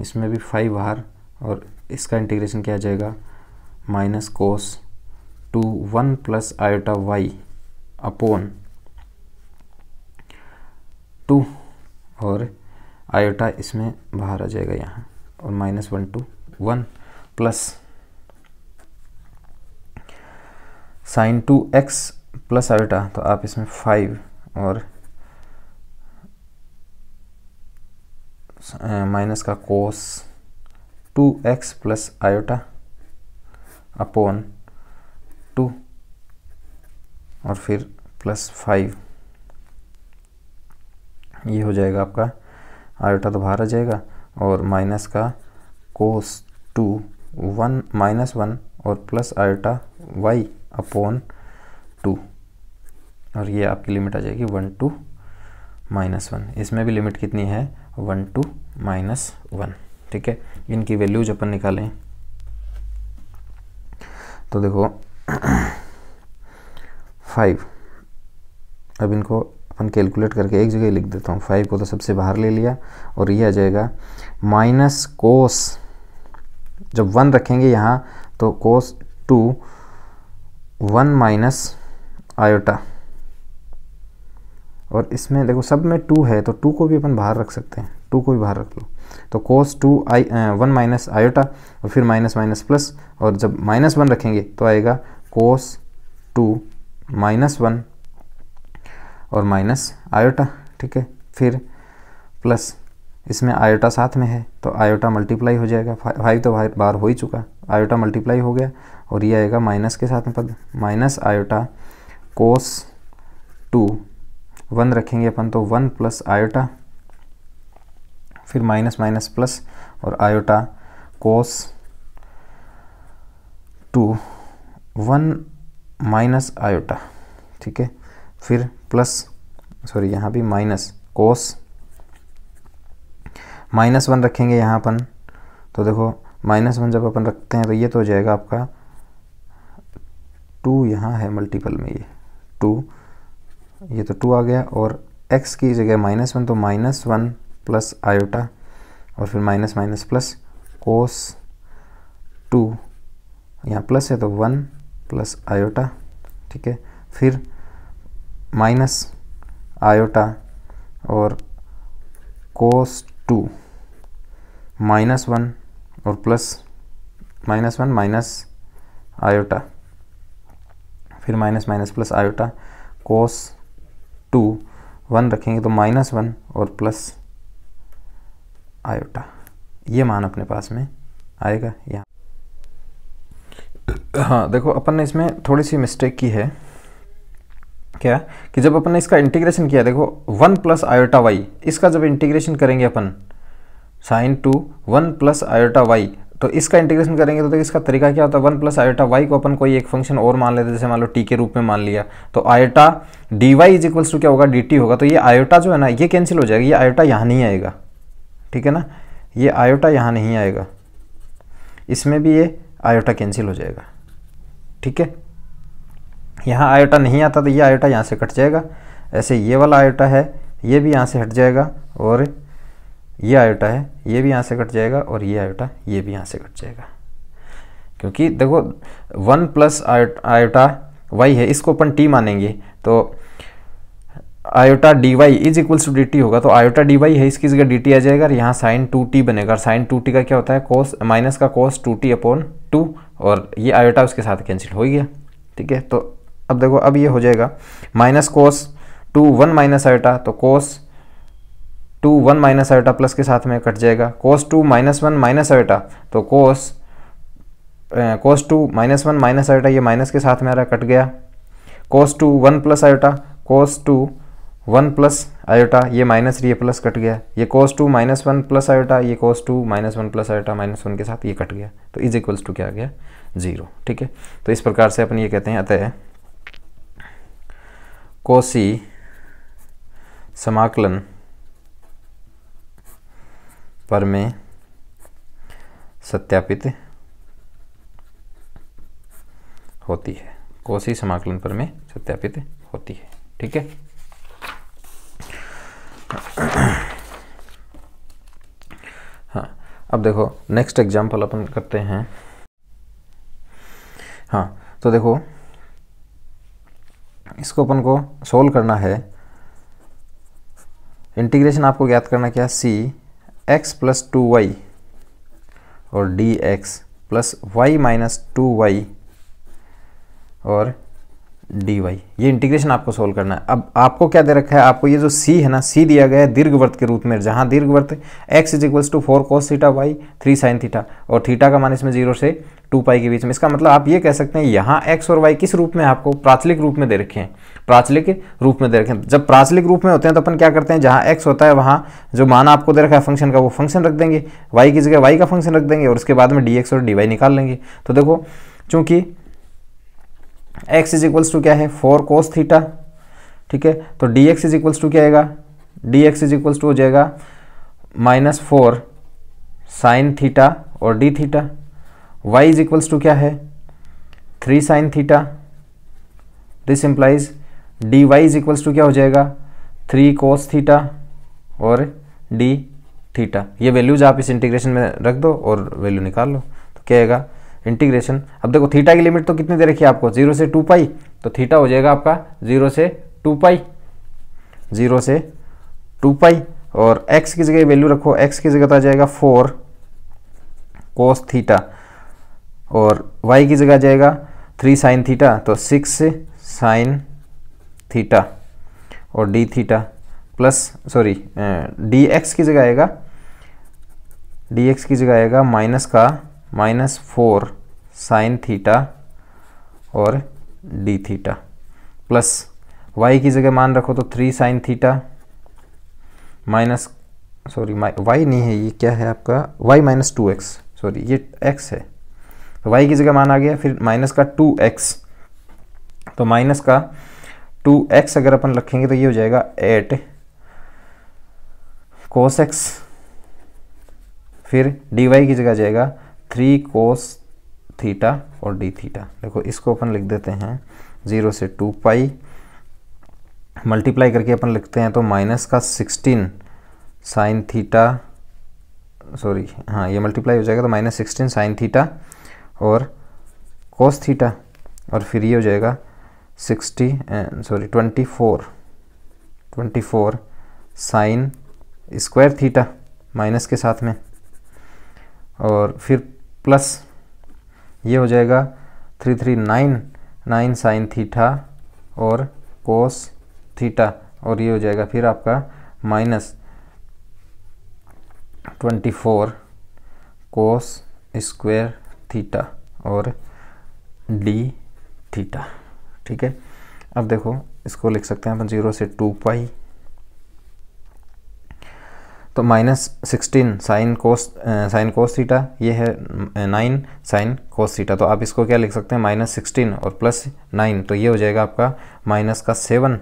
इसमें भी 5 बाहर और इसका इंटीग्रेशन क्या आ जाएगा minus cos 2 1 plus iota y upon 2 और आयोटा इसमें बाहर आ जाएगा यहाँ और -1 to 1 plus sign 2x plus iota, तो आप इसमें 5 और माइनस का कोस 2x प्लस आयोटा अपॉन 2 और फिर प्लस 5, ये हो जाएगा आपका, आयोटा तो बाहर आ जाएगा और माइनस का कोस 2 -1 और प्लस आयोटा y अपॉन 2 और ये आपकी लिमिट आ जाएगी 1 to -1। इसमें भी लिमिट कितनी है 1 to -1, ठीक है। इनकी वैल्यूज अपन निकालें तो देखो 5, अब इनको अपन कैलकुलेट करके एक जगह लिख देता हूँ। 5 को तो सबसे बाहर ले लिया और ये आ जाएगा माइनस कोस, जब 1 रखेंगे यहाँ तो कोस 2 1 माइनस आयोटा, और इसमें देखो सब में 2 है तो 2 को भी अपन बाहर रख सकते हैं, 2 को भी बाहर रख लो, तो कोस 1 माइनस आयोटा और फिर माइनस माइनस प्लस, और जब -1 रखेंगे तो आएगा कोस 2 -1 और माइनस आयोटा, ठीक है। फिर प्लस इसमें आयोटा साथ में है तो आयोटा मल्टीप्लाई हो जाएगा, 5 तो बाहर हो ही चुका, आयोटा मल्टीप्लाई हो गया और ये आएगा माइनस के साथ में पद, माइनस आयोटा कोस 2 1 रखेंगे अपन तो 1 प्लस आयोटा, फिर माइनस माइनस प्लस और आयोटा कोस 2 1 माइनस आयोटा, ठीक है। फिर प्लस यहाँ भी माइनस कोस -1 रखेंगे यहाँ अपन, तो देखो -1 जब अपन रखते हैं तो ये तो हो जाएगा आपका 2, यहाँ है मल्टीपल में ये 2, ये तो 2 आ गया और x की जगह -1 तो -1 प्लस आयोटा और फिर माइनस माइनस प्लस कोस 2, यहाँ प्लस है तो 1 प्लस आयोटा, ठीक है। फिर माइनस आयोटा और कोस 2 -1 और प्लस -1 माइनस आयोटा, फिर माइनस माइनस प्लस आयोटा कोस 2 1 रखेंगे तो -1 और प्लस आयोटा, ये मान अपने पास में आएगा यहाँ। हाँ देखो अपन ने इसमें थोड़ी सी मिस्टेक की है, क्या कि जब अपन ने इसका इंटीग्रेशन किया, देखो 1 प्लस आयोटा y, इसका जब इंटीग्रेशन करेंगे अपन sine to 1 plus iota Y. तो इसका इंटीग्रेशन करेंगे तो देखिए इसका तरीका क्या होता है, 1 प्लस आयोटा वाई को अपन कोई एक फंक्शन और मान लेते हैं, जैसे मान लो टी के रूप में मान लिया, तो iota D Y is equals to क्या होगा, डी टी होगा। तो ये आयोटा जो है ना ये कैंसिल हो जाएगा, ये आयोटा यहाँ नहीं आएगा, ठीक है ना, ये आयोटा यहाँ नहीं आएगा, इसमें भी ये आयोटा कैंसिल हो जाएगा, ठीक है। यहाँ आयोटा नहीं आता तो ये आयोटा यहाँ से कट जाएगा, ऐसे ये वाला आयोटा है ये भी यहाँ से हट जाएगा, और ये आयोटा है ये भी यहाँ से कट जाएगा, और ये आयोटा ये भी यहाँ से कट जाएगा। क्योंकि देखो 1 प्लस आयोटा वाई है, इसको अपन टी मानेंगे, तो iota D Y is equals to D T होगा, तो आयोटा डी वाई है इसकी जगह डी टी आ जाएगा, और यहाँ साइन 2t बनेगा। साइन 2t का क्या होता है, कोस माइनस का कोस 2t अपॉन 2, और ये आयोटा उसके साथ कैंसिल हो गया, ठीक है। तो अब देखो अब ये हो जाएगा माइनस कोस 2 1 माइनस आयोटा, तो कोस 2 1 माइनस आयोटा प्लस के साथ में कट जाएगा, कोस 2 माइनस 1 माइनस आयोटा, तो कोस 2 माइनस 1 माइनस आयोटा ये माइनस के साथ में आ रहा कट गया, कोस 2 1 प्लस आयोटा, कोस 2 1 प्लस आयोटा ये माइनस ये प्लस कट गया, ये कोस 2 माइनस 1 प्लस आयोटा, ये कोस 2 माइनस 1 प्लस आयोटा माइनस 1 के साथ ये कट गया, तो इज इक्वल्स टू क्या आ गया 0, ठीक है। तो इस प्रकार से अपन ये कहते हैं अतः कोसी समाकलन प्रमेय सत्यापित होती है, कोसी समाकलन प्रमेय सत्यापित होती है, ठीक है। हाँ अब देखो नेक्स्ट एग्जाम्पल अपन करते हैं। हाँ तो देखो इसको अपन को सोल्व करना है, इंटीग्रेशन आपको ज्ञात करना क्या, सी एक्स प्लस 2y और D X plus Y minus 2y और dy, ये इंटीग्रेशन आपको सोल्व करना है। अब आपको क्या दे रखा है, आपको ये जो c है ना, c दिया गया है दीर्घवृत्त के रूप में, जहाँ दीर्घवृत्त x is equals to 4 cos theta y 3 sin theta, और थीटा का मान इसमें 0 से 2 पाई के बीच में। इसका मतलब आप ये कह सकते हैं यहाँ x और y किस रूप में आपको प्राचलिक रूप में दे रखे हैं, प्राचलिक रूप में दे रखे हैं। जब प्राचलिक रूप में होते हैं तो अपन क्या करते हैं, जहाँ x होता है वहाँ जो मान आपको दे रखा है फंक्शन का वो फंक्शन रख देंगे, y की जगह y का फंक्शन रख देंगे, और उसके बाद में dx और dy निकाल लेंगे। तो देखो चूंकि x इज इक्वल्स टू क्या है 4 cos थीटा, ठीक है, तो dx इज इक्वल्स टू क्या आएगा, dx इज इक्वल्स टू हो जाएगा -4 sin थीटा और d theta, y is equals to क्या है 3 sin theta, this implies dy is equals to क्या हो जाएगा 3 cos थीटा और d थीटा। ये वैल्यूज आप इस इंटीग्रेशन में रख दो और वैल्यू निकाल लो, तो क्या आएगा इंटीग्रेशन। अब देखो थीटा की लिमिट तो कितनी दे रखी है आपको, 0 से 2 पाई, तो थीटा हो जाएगा आपका 0 से 2 पाई, 0 से 2 पाई, और x की जगह वैल्यू रखो, x की जगह तो आ जाएगा 4 cos थीटा, और y की जगह आ जाएगा 3 sin थीटा, तो 6 sin थीटा और d theta plus sorry dx की जगह आएगा, dx की जगह आएगा -4 sin थीटा और d थीटा, प्लस y की जगह मान रखो तो 3 sin theta minus sorry y नहीं है ये क्या है आपका y माइनस 2x, सॉरी ये x है, तो y की जगह मान आ गया, फिर माइनस का 2x, तो माइनस का 2x अगर अपन रखेंगे तो ये हो जाएगा 8 cos x, फिर dy की जगह जाएगा 3 cos थीटा और d थीटा। देखो इसको अपन लिख देते हैं 0 से 2 पाई, मल्टीप्लाई करके अपन लिखते हैं तो माइनस का 16 साइन थीटा, सॉरी हाँ ये मल्टीप्लाई हो जाएगा तो -16 साइन थीटा और cos थीटा, और फिर ये हो जाएगा 24 साइन स्क्वायर थीटा माइनस के साथ में, और फिर प्लस ये हो जाएगा 3399 साइन थीटा और कोस थीटा, और ये हो जाएगा फिर आपका -24 कोस स्क्वायर थीटा और डी थीटा, ठीक है। अब देखो इसको लिख सकते हैं अपन 0 से 2 पाई, तो -16 साइन कोस थीटा, ये है 9 साइन कोस थीटा। तो आप इसको क्या लिख सकते हैं, -16 और +9, तो ये हो जाएगा आपका -7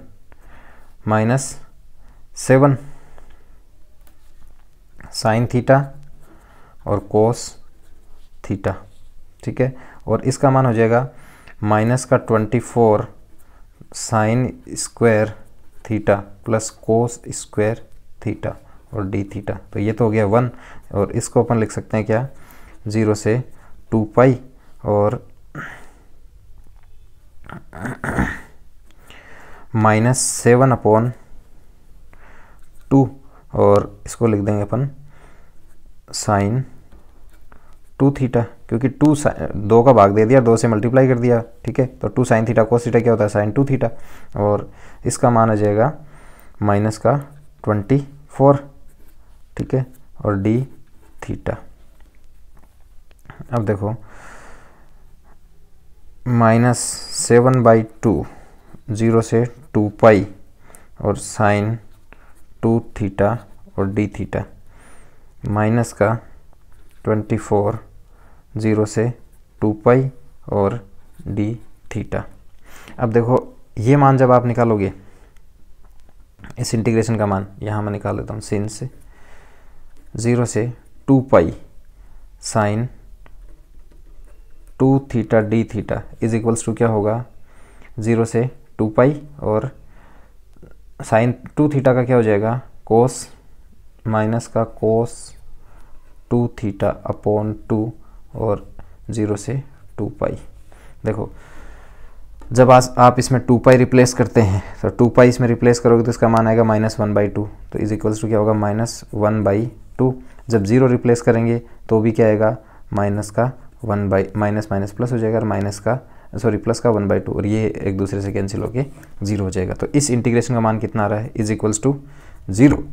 साइन थीटा और कोस थीटा, ठीक है। और इसका मान हो जाएगा -24 sine square theta plus cos square theta और डी थीटा। तो ये तो हो गया 1, और इसको अपन लिख सकते हैं क्या, 0 से 2 पाई और -7/2, और इसको लिख देंगे अपन साइन 2 थीटा, क्योंकि 2 का भाग दे दिया, 2 से मल्टीप्लाई कर दिया, ठीक है। तो 2 साइन थीटा कोस थीटा क्या होता है, साइन 2 थीटा, और इसका मान आ जाएगा -24, ठीक है, और डी थीटा। अब देखो -7/2, 0 से 2 पाई और साइन 2 थीटा और डी थीटा, -24, 0 से 2 पाई और डी थीटा। अब देखो ये मान जब आप निकालोगे, इस इंटीग्रेशन का मान यहाँ मैं निकाल लेता हूँ, sin से 0 से 2 pi sine 2 theta D theta is equals to क्या होगा, 0 से 2 पाई और साइन 2 थीटा का क्या हो जाएगा, कोस माइनस का कोस 2 थीटा अपॉन 2 और 0 से 2 पाई। देखो जब आप इसमें 2 पाई रिप्लेस करते हैं, तो 2 पाई इसमें रिप्लेस करोगे तो इसका मान आएगा -1/2, तो इज इक्वल्स टू क्या होगा, -1/2। जब 0 रिप्लेस करेंगे तो भी क्या आएगा, माइनस का माइनस प्लस हो जाएगा, और प्लस का 1/2, और ये एक दूसरे से कैंसिल होके 0 हो जाएगा। तो इस इंटीग्रेशन का मान कितना आ रहा है, इज इक्वल्स टू 0,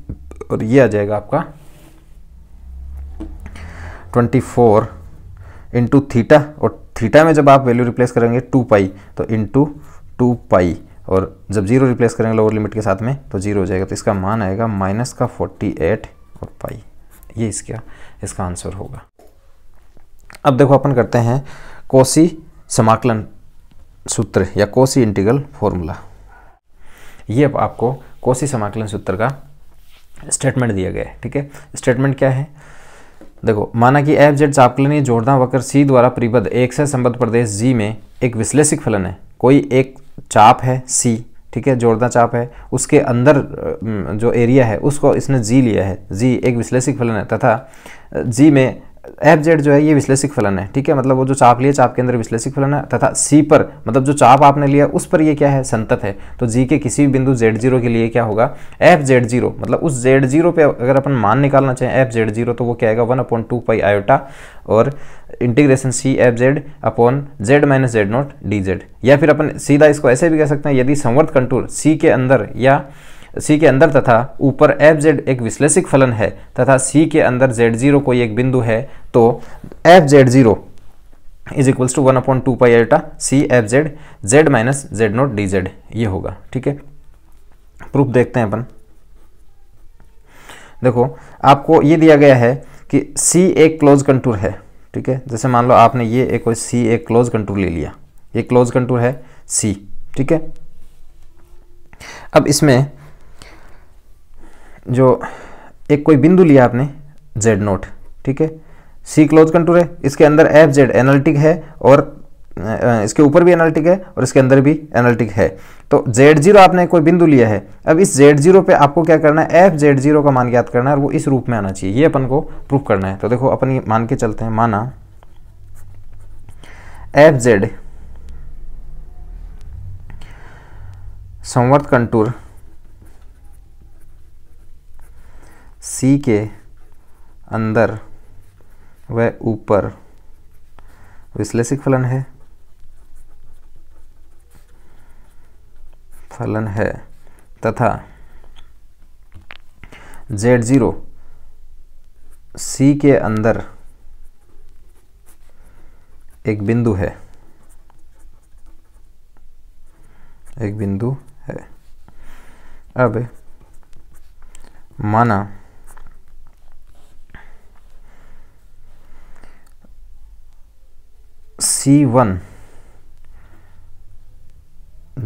और ये आ जाएगा आपका 24 इंटू थीटा, और थीटा में जब आप वैल्यू रिप्लेस करेंगे 2 पाई, तो इंटू 2 पाई, और जब 0 रिप्लेस करेंगे लोअर लिमिट के साथ में तो 0 हो जाएगा। तो इसका मान आएगा -48 और पाई, ये इसका आंसर होगा। अब देखो अपन करते हैं कोसी समाकलन सूत्र या कोसी इंटीग्रल फॉर्मूला। ये अब आपको कोसी समाकलन सूत्र का स्टेटमेंट दिया गया है, ठीक है। स्टेटमेंट क्या है, देखो माना कि एफ जेड चापकलनीय जोड़दार वक्र सी द्वारा परिबद्ध एक से संबद्ध प्रदेश जी में एक विश्लेषिक फलन है। कोई एक चाप है सी, ठीक है, जोड़दार चाप है, उसके अंदर जो एरिया है उसको इसने जी लिया है, जी एक विश्लेषिक फलन है, तथा जी में एफ जेड जो है ये विश्लेषिक फलन है, ठीक है, मतलब वो जो चाप लिया चाप के अंदर विश्लेषिक फलन है, तथा सी पर मतलब जो चाप आपने लिया उस पर ये क्या है, संतत है। तो जी के किसी भी बिंदु z0 के लिए क्या होगा, एफ z0, मतलब उस z0 पे अगर अपन मान निकालना चाहें एफ z0, तो वो क्या आएगा 1/2 पाई आयोटा और integration C F z upon Z minus z nought d z. या फिर अपन सीधा इसको ऐसे भी कह सकते हैं, यदि संवर्त कंटूर सी के अंदर या सी के अंदर तथा ऊपर एफ जेड एक विश्लेषिक फलन है तथा सी के अंदर z0 कोई एक बिंदु है, तो f z0 is equals to 1/2 pi iota c F z z minus z nought d z, ये होगा, ठीक है। प्रूफ देखते हैं अपन। देखो आपको ये दिया गया है कि सी एक क्लोज कंटूर है, ठीक है। जैसे मान लो आपने ये एक सी एक क्लोज कंटूर ले लिया, ये क्लोज कंटूर है सी, ठीक है। अब इसमें जो एक कोई बिंदु लिया आपने z0, ठीक है, सी क्लोज कंटूर है, इसके अंदर एफ जेड एनालिटिक है और इसके ऊपर भी एनालिटिक है और इसके अंदर भी एनालिटिक है। तो z0 आपने कोई बिंदु लिया है, अब इस z0 पे आपको क्या करना है, एफ z0 का मान ज्ञात करना है और वो इस रूप में आना चाहिए, ये अपन को प्रूफ करना है। तो देखो अपन ये मान के चलते हैं, माना एफ जेड संवर्त कंटूर सी के अंदर व ऊपर विश्लेषिक फलन है तथा z0 सी के अंदर एक बिंदु है, अब माना C1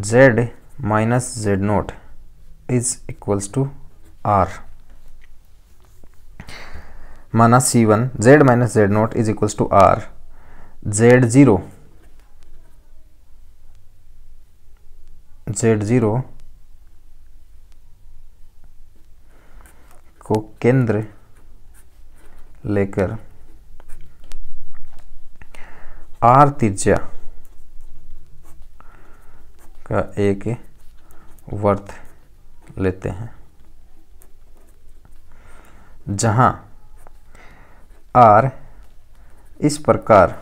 Z minus Z nought is equals to R, माना C1 Z minus Z nought is equals to R, Z0 को केंद्र लेकर R त्रिज्या का एक वर्त लेते हैं, जहां R इस प्रकार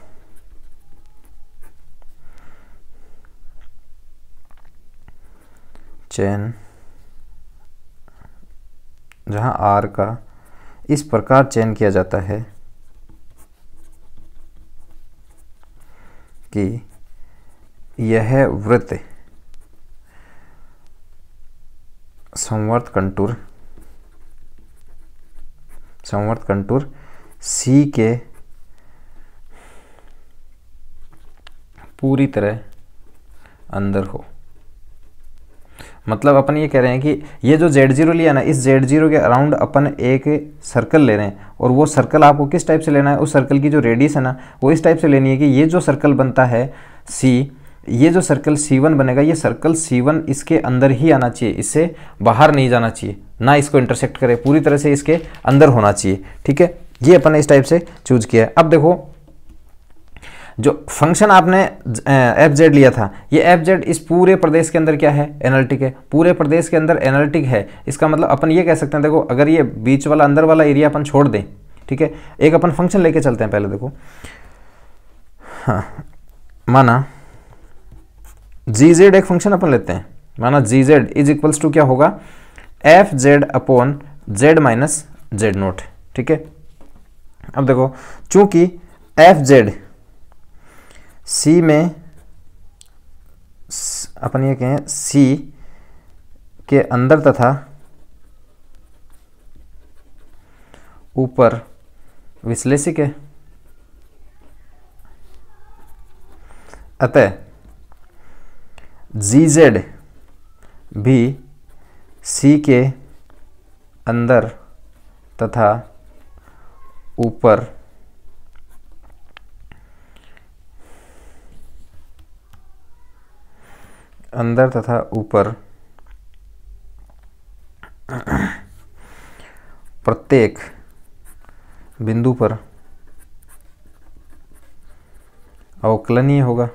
चयन, जहां R का इस प्रकार चयन किया जाता है कि यह वृत्त संवर्त कंटूर C के पूरी तरह अंदर हो। मतलब अपन ये कह रहे हैं कि ये जो Z0 लिया ना, इस Z0 के अराउंड अपन एक सर्कल ले रहे हैं, और वो सर्कल आपको किस टाइप से लेना है, उस सर्कल की जो रेडियस है ना वो इस टाइप से लेनी है कि ये जो सर्कल बनता है C, ये जो सर्कल C1 बनेगा, ये सर्कल C1 इसके अंदर ही आना चाहिए, इससे बाहर नहीं जाना चाहिए, ना इसको इंटरसेक्ट करे, पूरी तरह से इसके अंदर होना चाहिए। ठीक है, ये अपन ने इस टाइप से चूज किया है। अब देखो जो फंक्शन आपने fz लिया था, ये fz इस पूरे प्रदेश के अंदर क्या है, एनालिटिक है, पूरे प्रदेश के अंदर एनालिटिक है। इसका मतलब अपन ये कह सकते हैं, देखो अगर ये बीच वाला अंदर वाला एरिया अपन छोड़ दें, ठीक है, एक अपन फंक्शन लेके चलते हैं पहले। देखो हाँ, माना gz एक फंक्शन अपन लेते हैं, माना gz इज इक्वल्स टू क्या होगा, fz upon z minus z note. ठीक है, अब देखो चूंकि fz C में, अपन ये कहें C के अंदर तथा ऊपर विश्लेषिक है, अतः gz भी C के अंदर तथा ऊपर प्रत्येक बिंदु पर अवकलनीय होगा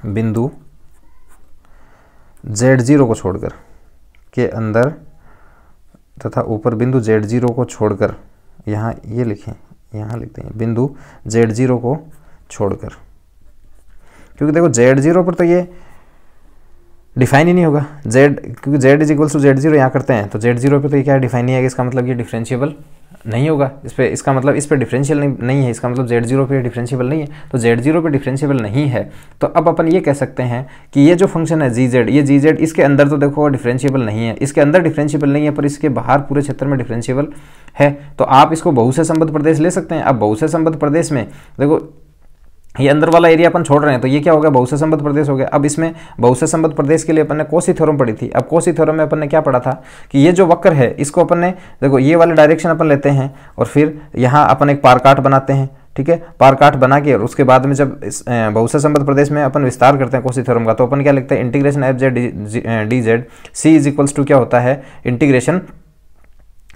बिंदु Z0 को छोड़कर, के अंदर तथा ऊपर बिंदु Z0 को छोड़कर, यहाँ ये लिखें, यहाँ लिखते हैं बिंदु Z0 को छोड़कर, क्योंकि देखो Z0 पर तो ये डिफाइन ही नहीं होगा, क्योंकि Z is equals to Z0 यहाँ करते हैं, तो Z0 पे तो ये क्या डिफाइन नहीं है, इसका मतलब ये डिफरेंशिएबल नहीं होगा इस पे, इसका मतलब इस पे डिफरेंशियल नहीं है, इसका मतलब Z0 पे डिफरेंशिएबल नहीं है, तो Z0 पे डिफरेंशिएबल नहीं है। तो अब अपन ये कह सकते हैं कि ये जो फंक्शन है gz, ये gz इसके अंदर तो देखो डिफरेंशिएबल नहीं है, इसके अंदर डिफरेंशिएबल नहीं है, पर इसके बाहर पूरे क्षेत्र में डिफरेंशिएबल है। तो आप इसको बहुशः संबद्ध प्रदेश ले सकते हैं। अब बहुशः संबद्ध प्रदेश में देखो ये अंदर वाला एरिया अपन छोड़ रहे हैं, तो ये क्या हो गया, बहुशः संबद्ध प्रदेश हो गया। अब इसमें बहुशः संबद्ध प्रदेश के लिए अपन ने कॉसी थ्योरम पढ़ी थी। अब कॉसी थ्योरम में अपन ने क्या पढ़ा था कि ये जो वक्र है इसको अपन ने, देखो ये वाले डायरेक्शन अपन लेते हैं और फिर यहाँ अपन एक पारकाट बनाते हैं। ठीक है, पारकाट बना के और उसके बाद में जब बहुशः संबद्ध प्रदेश में अपन विस्तार करते हैं कॉसी थ्योरम का, तो अपन क्या लिखते हैं, integration fz dz c is equals to क्या होता है, इंटीग्रेशन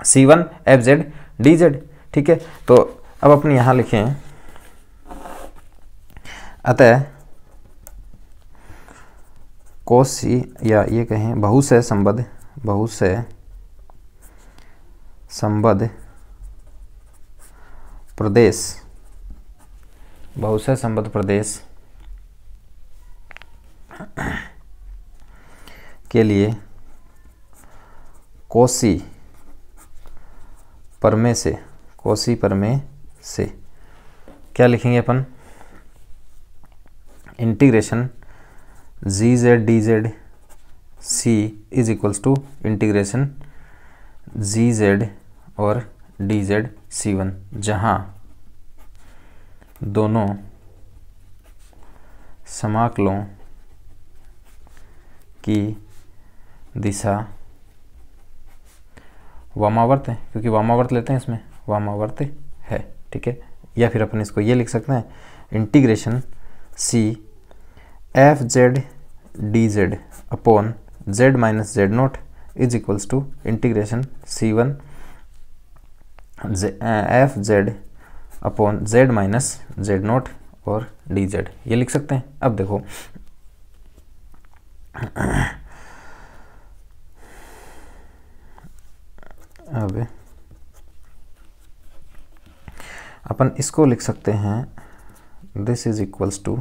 c1 fz dz। ठीक है, तो अब अपन यहाँ लिखें, अतः कॉसी या ये कहें बहुशः संबद्ध प्रदेश के लिए कॉसी प्रमेय से क्या लिखेंगे अपन, integration gz dz c is equals to integration gz और dz(c1), जहां दोनों समाकलों की दिशा वामावर्त है, क्योंकि वामावर्त लेते हैं इसमें, वामावर्त है, ठीक है। या फिर अपन इसको ये लिख सकते हैं, integration C F Z D z upon Z minus Z note is equals to integration C1 f z upon Z minus Z nought और डी जेड, ये लिख सकते हैं। अब देखो अब अपन इसको लिख सकते हैं, this is equals to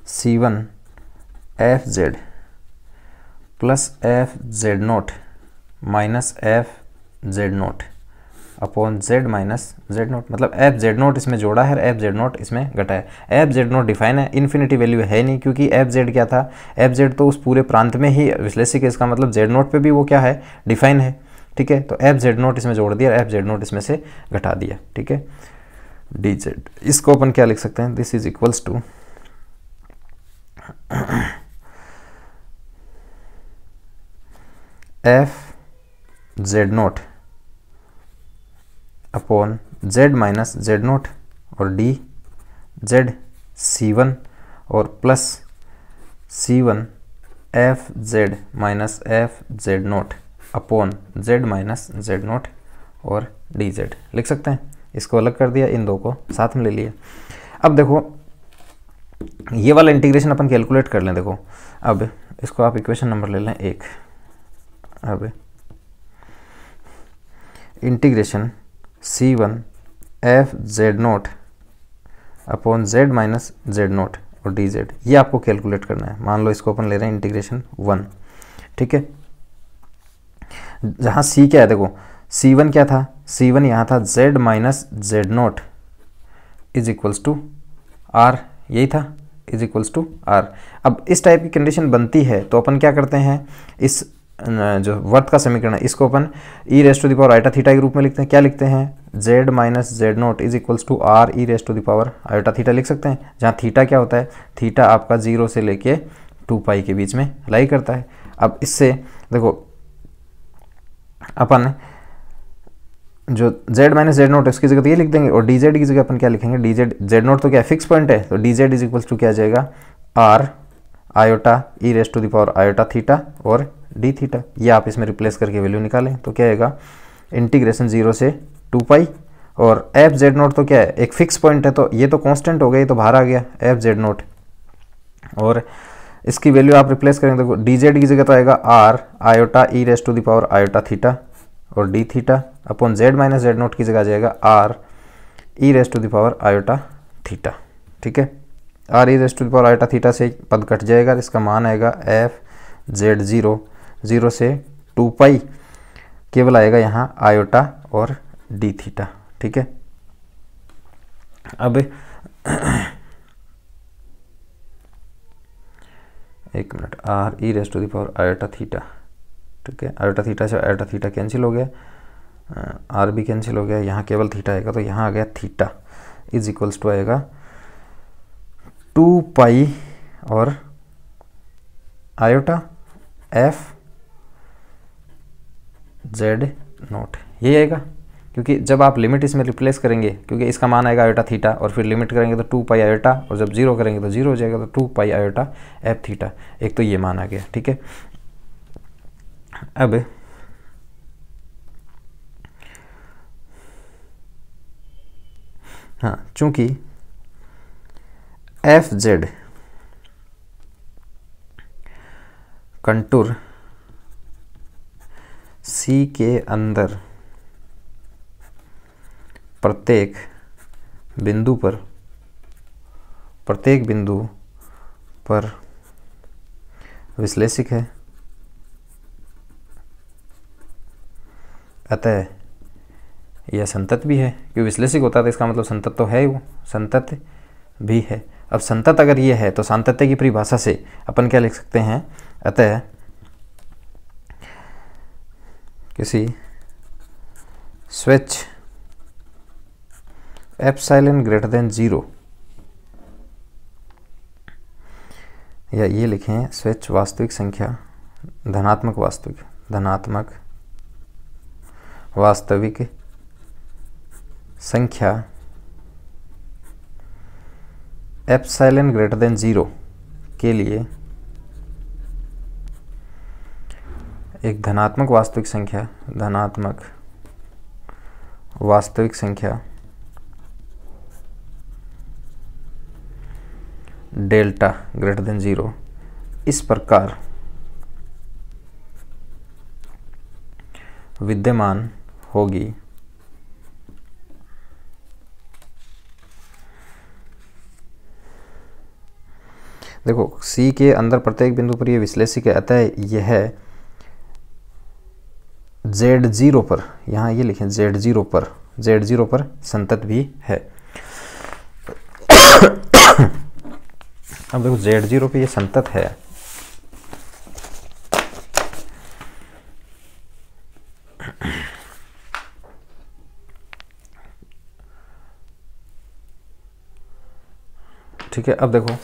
C1 f z plus f z nought minus f z nought upon Z minus Z nought, मतलब एफ जेड नोट इसमें जोड़ा है, एफ जेड नोट इसमें घटा है। एफ जेड नोट डिफाइन है, इन्फिनिटी वैल्यू है नहीं, क्योंकि एफ जेड क्या था, एफ जेड तो उस पूरे प्रांत में ही विश्लेषिक है, इसका मतलब जेड नोट पे भी वो क्या है, डिफाइन है, ठीक है। तो एफ जेड नोट इसमें जोड़ दिया, एफ जेड नोट इसमें से घटा दिया, ठीक है, डी जेड। इसको अपन क्या लिख सकते हैं, this is equals to f z nought upon Z minus Z nought और डी जेड C1 और plus C1 f z minus f z nought upon Z minus Z nought और डी जेड लिख सकते हैं। इसको अलग कर दिया, इन दो को साथ में ले लिया। अब देखो ये वाला इंटीग्रेशन अपन कैलकुलेट कर लें। देखो अब इसको आप इक्वेशन नंबर ले लें 1। अब integration C1 f z nought upon Z minus Z nought और डी जेड, ये आपको कैलकुलेट करना है। मान लो इसको अपन ले रहे हैं इंटीग्रेशन 1, ठीक है। जहाँ C क्या है, देखो C1 क्या था, C1 यहाँ था z minus Z note is equals to r, यही था, इज इक्वल्स टू आर। अब इस टाइप की कंडीशन बनती है तो अपन क्या करते हैं, इस जो वर्त का समीकरण है इसको अपन E raise to the power iota theta के रूप में लिखते हैं। क्या लिखते हैं, Z minus Z note is equals to R E raise to the power iota theta लिख सकते हैं, जहाँ थीटा क्या होता है, थीटा आपका 0 से लेके 2 पाई के बीच में लाई करता है। अब इससे देखो अपन जो z माइनस जेड नोट इसकी जगह तो ये लिख देंगे, और डी जेड की जगह अपन क्या लिखेंगे, डी जेड, जेड नोट तो क्या फिक्स पॉइंट है, तो d Z is equals to क्या आ जाएगा, r iota E raise to the power iota theta और डी थीटा। ये आप इसमें रिप्लेस करके वैल्यू निकालें तो क्या आएगा, इंटीग्रेशन 0 से 2 पाई, और एफ जेड नोट तो क्या है, एक फिक्स पॉइंट है, तो ये तो कांस्टेंट हो गया, ये तो बाहर आ गया एफ जेड नोट, और इसकी वैल्यू आप रिप्लेस करेंगे तो डी जेड की जगह तो आएगा R iota E raise to the power iota theta और D theta upon Z minus Z naught की जगह आ जाएगा R E raise to the power iota theta, ठीक है। R E raise to the power iota theta से पद cut जाएगा, इसका मान आएगा एफ जेड 0 से 2 पाई, केवल आएगा यहाँ आयोटा और डी थीटा, ठीक है। अब एक minute, r E raise to the power iota theta, ठीक है, आयोटा थीटा से आयोटा थीटा कैंसिल हो गया, आर भी कैंसिल हो गया, यहाँ केवल थीटा आएगा, तो यहाँ आ गया थीटा इज इक्वल्स टू आएगा 2 पाई और आयोटा एफ जेड नोट, ये आएगा। क्योंकि जब आप लिमिट इसमें रिप्लेस करेंगे, क्योंकि इसका मान आएगा आयोटा थीटा, और फिर लिमिट करेंगे तो 2 पाई आयोटा, और जब 0 करेंगे तो 0 हो जाएगा, तो 2 पाई आयोटा एफ थीटा, एक तो ये मान आ गया, ठीक है। अब हाँ, चूंकि एफ जेड कंटूर सी के अंदर प्रत्येक बिंदु पर विश्लेषिक है, अतः यह संतत भी है। क्योंकि विश्लेषिक होता है तो इसका मतलब संतत तो है ही, वो संतत भी है। अब संतत अगर ये है तो सातत्य की परिभाषा से अपन क्या लिख सकते हैं, अतः किसी स्विच एप्सिलॉन ग्रेटर देन 0, या ये लिखें स्विच वास्तविक संख्या, धनात्मक वास्तविक संख्या एप्सिलॉन ग्रेटर देन 0 के लिए एक धनात्मक वास्तविक संख्या डेल्टा ग्रेटर देन 0 इस प्रकार विद्यमान होगी। देखो C के अंदर प्रत्येक बिंदु पर यह विश्लेषिक है, अतः यह Z0 पर, यहाँ ये लिखें Z0 पर संतत भी है। अब देखो Z0 पे ये संतत है, ठीक है। अब देखो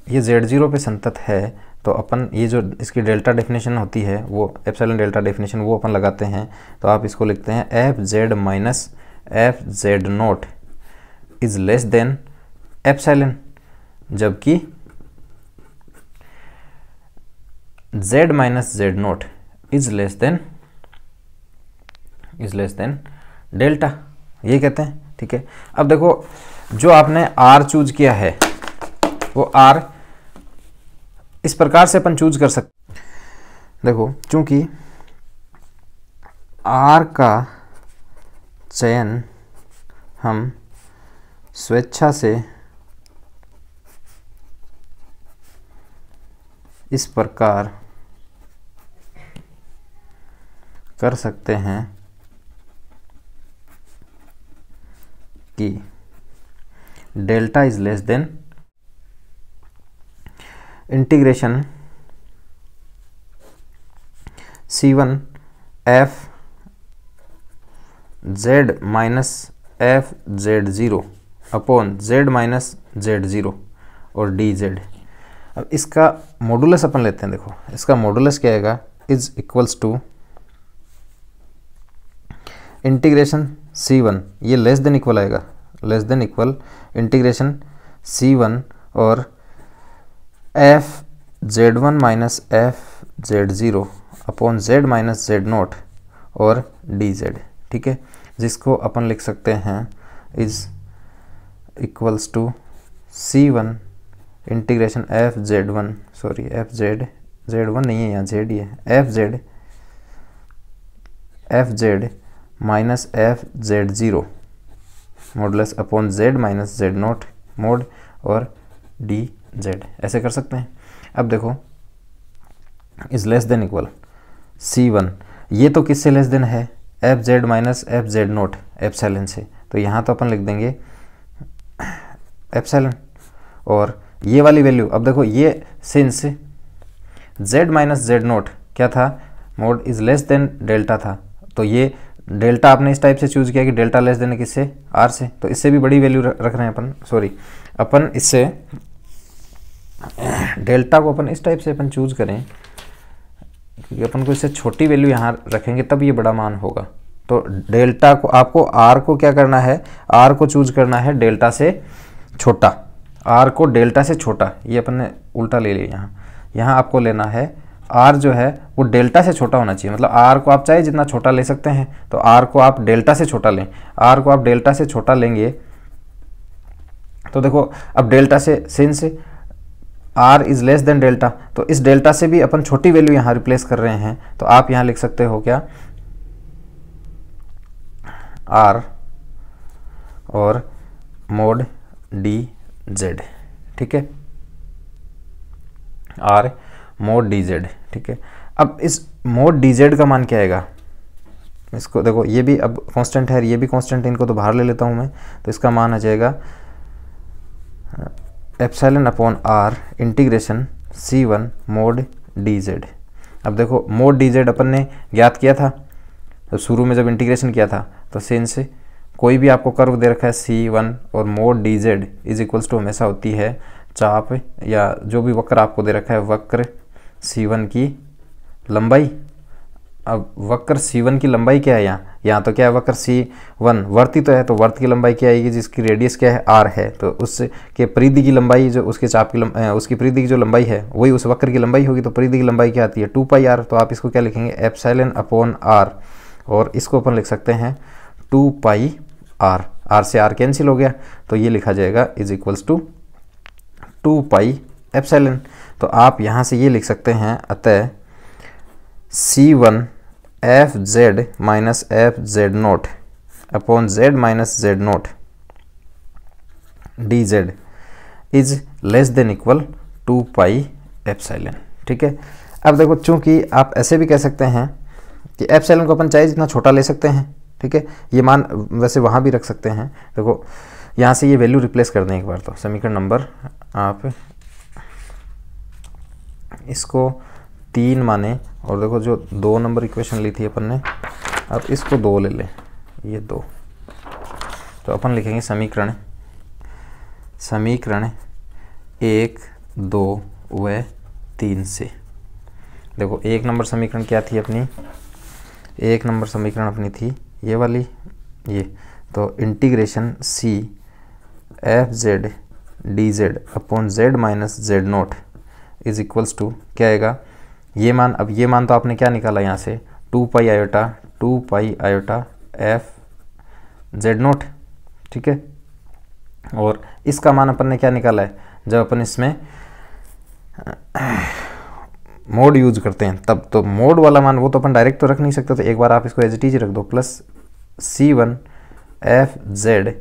ये Z0 पे संतत है, तो अपन ये जो इसकी डेल्टा डेफिनेशन होती है वो एप्सिलॉन डेल्टा डेफिनेशन वो अपन लगाते हैं। तो आप इसको लिखते हैं F z minus f z note is less then epsilon, जबकि z minus Z note is less then delta, ये कहते हैं, ठीक है। अब देखो जो आपने r चूज किया है वो r इस प्रकार से अपन चूज कर सकते। देखो चूंकि r का चयन हम स्वेच्छा से इस प्रकार कर सकते हैं कि delta is less then integration C1 f z minus f Z0 upon z minus Z0 और dz। अब इसका मॉडुलस अपन लेते हैं। देखो इसका मॉडुलस क्या आएगा, is equals to integration C1, ये लेस देन इक्वल आएगा, less than equal integration C1 और f Z1 minus f Z0 upon z minus Z nought और dz, ठीक है, जिसको अपन लिख सकते हैं is equals to C1 integration f Z1, sorry f Z1 नहीं है, यहाँ z ही है, F z minus f Z0 modulus upon z minus Z nought mod और dz, ऐसे कर सकते हैं। अब देखो is less than equal C1, ये तो किससे लेस देन है, F z minus f z note epsilon से, तो यहाँ तो अपन लिख देंगे एप्सिलॉन। और ये वाली वैल्यू, अब देखो ये since z minus Z note क्या था, mode is less then delta था, तो ये डेल्टा आपने इस टाइप से चूज किया कि डेल्टा लेस देन किससे, r से, तो इससे भी बड़ी वैल्यू रख रहे हैं अपन, सॉरी अपन इससे डेल्टा को अपन इस टाइप से अपन चूज करें क्योंकि अपन को इससे छोटी वैल्यू यहाँ रखेंगे तब ये बड़ा मान होगा। तो डेल्टा को आपको r को क्या करना है, r को चूज करना है डेल्टा से छोटा, r को डेल्टा से छोटा, ये अपन ने उल्टा ले लिया, यहाँ आपको लेना है r जो है वो डेल्टा से छोटा होना चाहिए, मतलब r को आप चाहे जितना छोटा ले सकते हैं, तो r को आप डेल्टा से छोटा लें, r को आप डेल्टा से छोटा लेंगे तो देखो अब डेल्टा से since r is less then delta, तो इस डेल्टा से भी अपन छोटी वैल्यू यहाँ रिप्लेस कर रहे हैं, तो आप यहाँ लिख सकते हो क्या, r और मोड dz, ठीक है, r मोड dz, ठीक है। अब इस मोड dz का मान क्या आएगा, इसको देखो ये भी अब कांस्टेंट है, ये भी कांस्टेंट है, इनको तो बाहर ले लेता हूँ मैं, तो इसका मान आ जाएगा epsilon upon r integration C1 mode dz। अब देखो मोड dz अपन ने ज्ञात किया था, तो शुरू में जब इंटीग्रेशन किया था तो सिंस कोई भी आपको कर्व दे रखा है C1 और mod dz is equals to हमेशा होती है चाप या जो भी वक्र आपको दे रखा है वक्र C1 की लंबाई। अब वक्र C1 की लंबाई क्या है यहाँ तो क्या है वक्र C1 वर्ती तो है, तो वर्त की लंबाई क्या आएगी जिसकी रेडियस क्या है r है, तो उसके परिधि की लंबाई जो उसके चाप की उसकी परिधि की जो लंबाई है वही उस वक्र की लंबाई होगी, तो परिधि की लंबाई क्या आती है 2πr। तो आप इसको क्या लिखेंगे एप्सिलॉन अपॉन r, और इसको अपन लिख सकते हैं 2πr, r से r कैंसिल हो गया तो ये लिखा जाएगा इज इक्वल्स टू 2π एप्सिलॉन। तो आप यहाँ से ये लिख सकते हैं अतः C1 fz minus fz note upon z minus z naught dz is less than equal 2π epsilon. ठीक है, अब देखो चूंकि आप ऐसे भी कह सकते हैं कि एप्सिलॉन को अपन चाहे जितना छोटा ले सकते हैं। ठीक है, ये मान वैसे वहाँ भी रख सकते हैं। देखो यहाँ से ये वैल्यू रिप्लेस कर दें एक बार, तो समीकरण नंबर आप इसको 3 माने, और देखो जो 2 नंबर इक्वेशन ली थी अपन ने, अब इसको 2 ले लें, ये 2, तो अपन लिखेंगे समीकरण 1, 2 व 3 से। देखो 1 नंबर समीकरण क्या थी अपनी, 1 नंबर समीकरण अपनी थी ये वाली, ये तो integration C fz dz upon z minus z nought is equals to क्या आएगा ये मान। अब ये मान तो आपने क्या निकाला यहाँ से 2π आयोटा f z नोट। ठीक है, और इसका मान अपन ने क्या निकाला है जब अपन इसमें मोड यूज करते हैं तब, तो मोड वाला मान वो तो अपन डायरेक्ट तो रख नहीं सकते, तो एक बार आप इसको एज इट इज रख दो plus C1 fz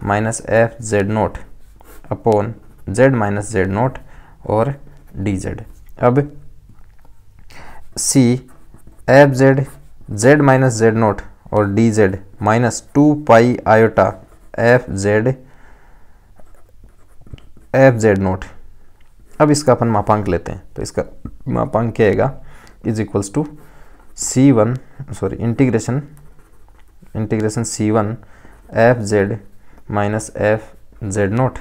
minus fz note upon z minus z note और dz। अब C fz z minus z note और dz minus 2π iota fz naught. अब इसका अपन मापांक लेते हैं, तो इसका मापांक क्या आएगा is equals to integration C1 fz minus fz note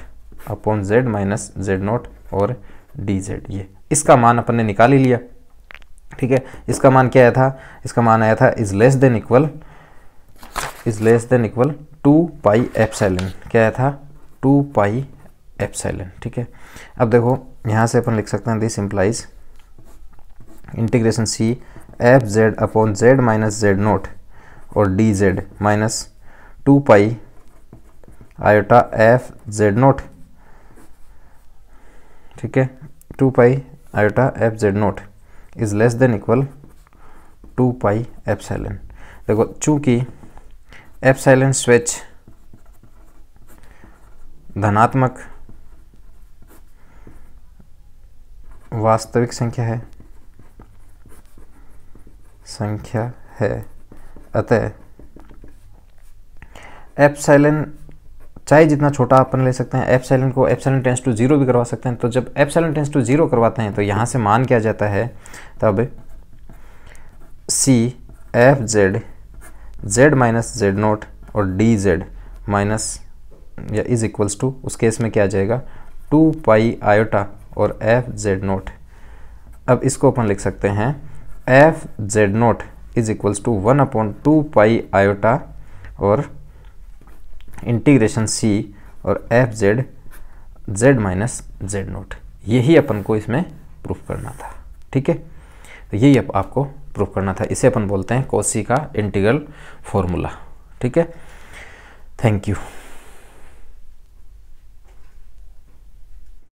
upon z minus z note और dz। ये इसका मान अपन ने निकाल ही लिया। ठीक है, इसका मान क्या आया था, इसका मान आया था is less than equal 2π epsilon. क्या आया था 2π एप्सिलॉन। ठीक है, अब देखो यहाँ से अपन लिख सकते हैं this implies integration C fz upon z minus z note और dz minus 2π iota fz naught. ठीक है, 2π iota fz note is less than equal 2π epsilon. देखो चूंकि एप्सिलॉन स्विच धनात्मक वास्तविक संख्या है अतः एप्सिलॉन चाहे जितना छोटा अपन ले सकते हैं, एप्सिलॉन को एप्सिलॉन टेंस टू 0 भी करवा सकते हैं। तो जब एप्सिलॉन टेंस टू 0 करवाते हैं तो यहाँ से मान क्या जाता है, तब C fz z minus z note और dz माइनस या इज इक्वल्स टू उस केस में क्या आ जाएगा 2π आयोटा और fz नोट। अब इसको अपन लिख सकते हैं fz note is equals to 1 upon 2π iota और इंटीग्रेशन C और fz z minus z nought. यही अपन को इसमें प्रूफ करना था। ठीक है, तो यही आपको प्रूफ करना था, इसे अपन बोलते हैं कॉची का इंटीग्रल फॉर्मूला। ठीक है, थैंक यू।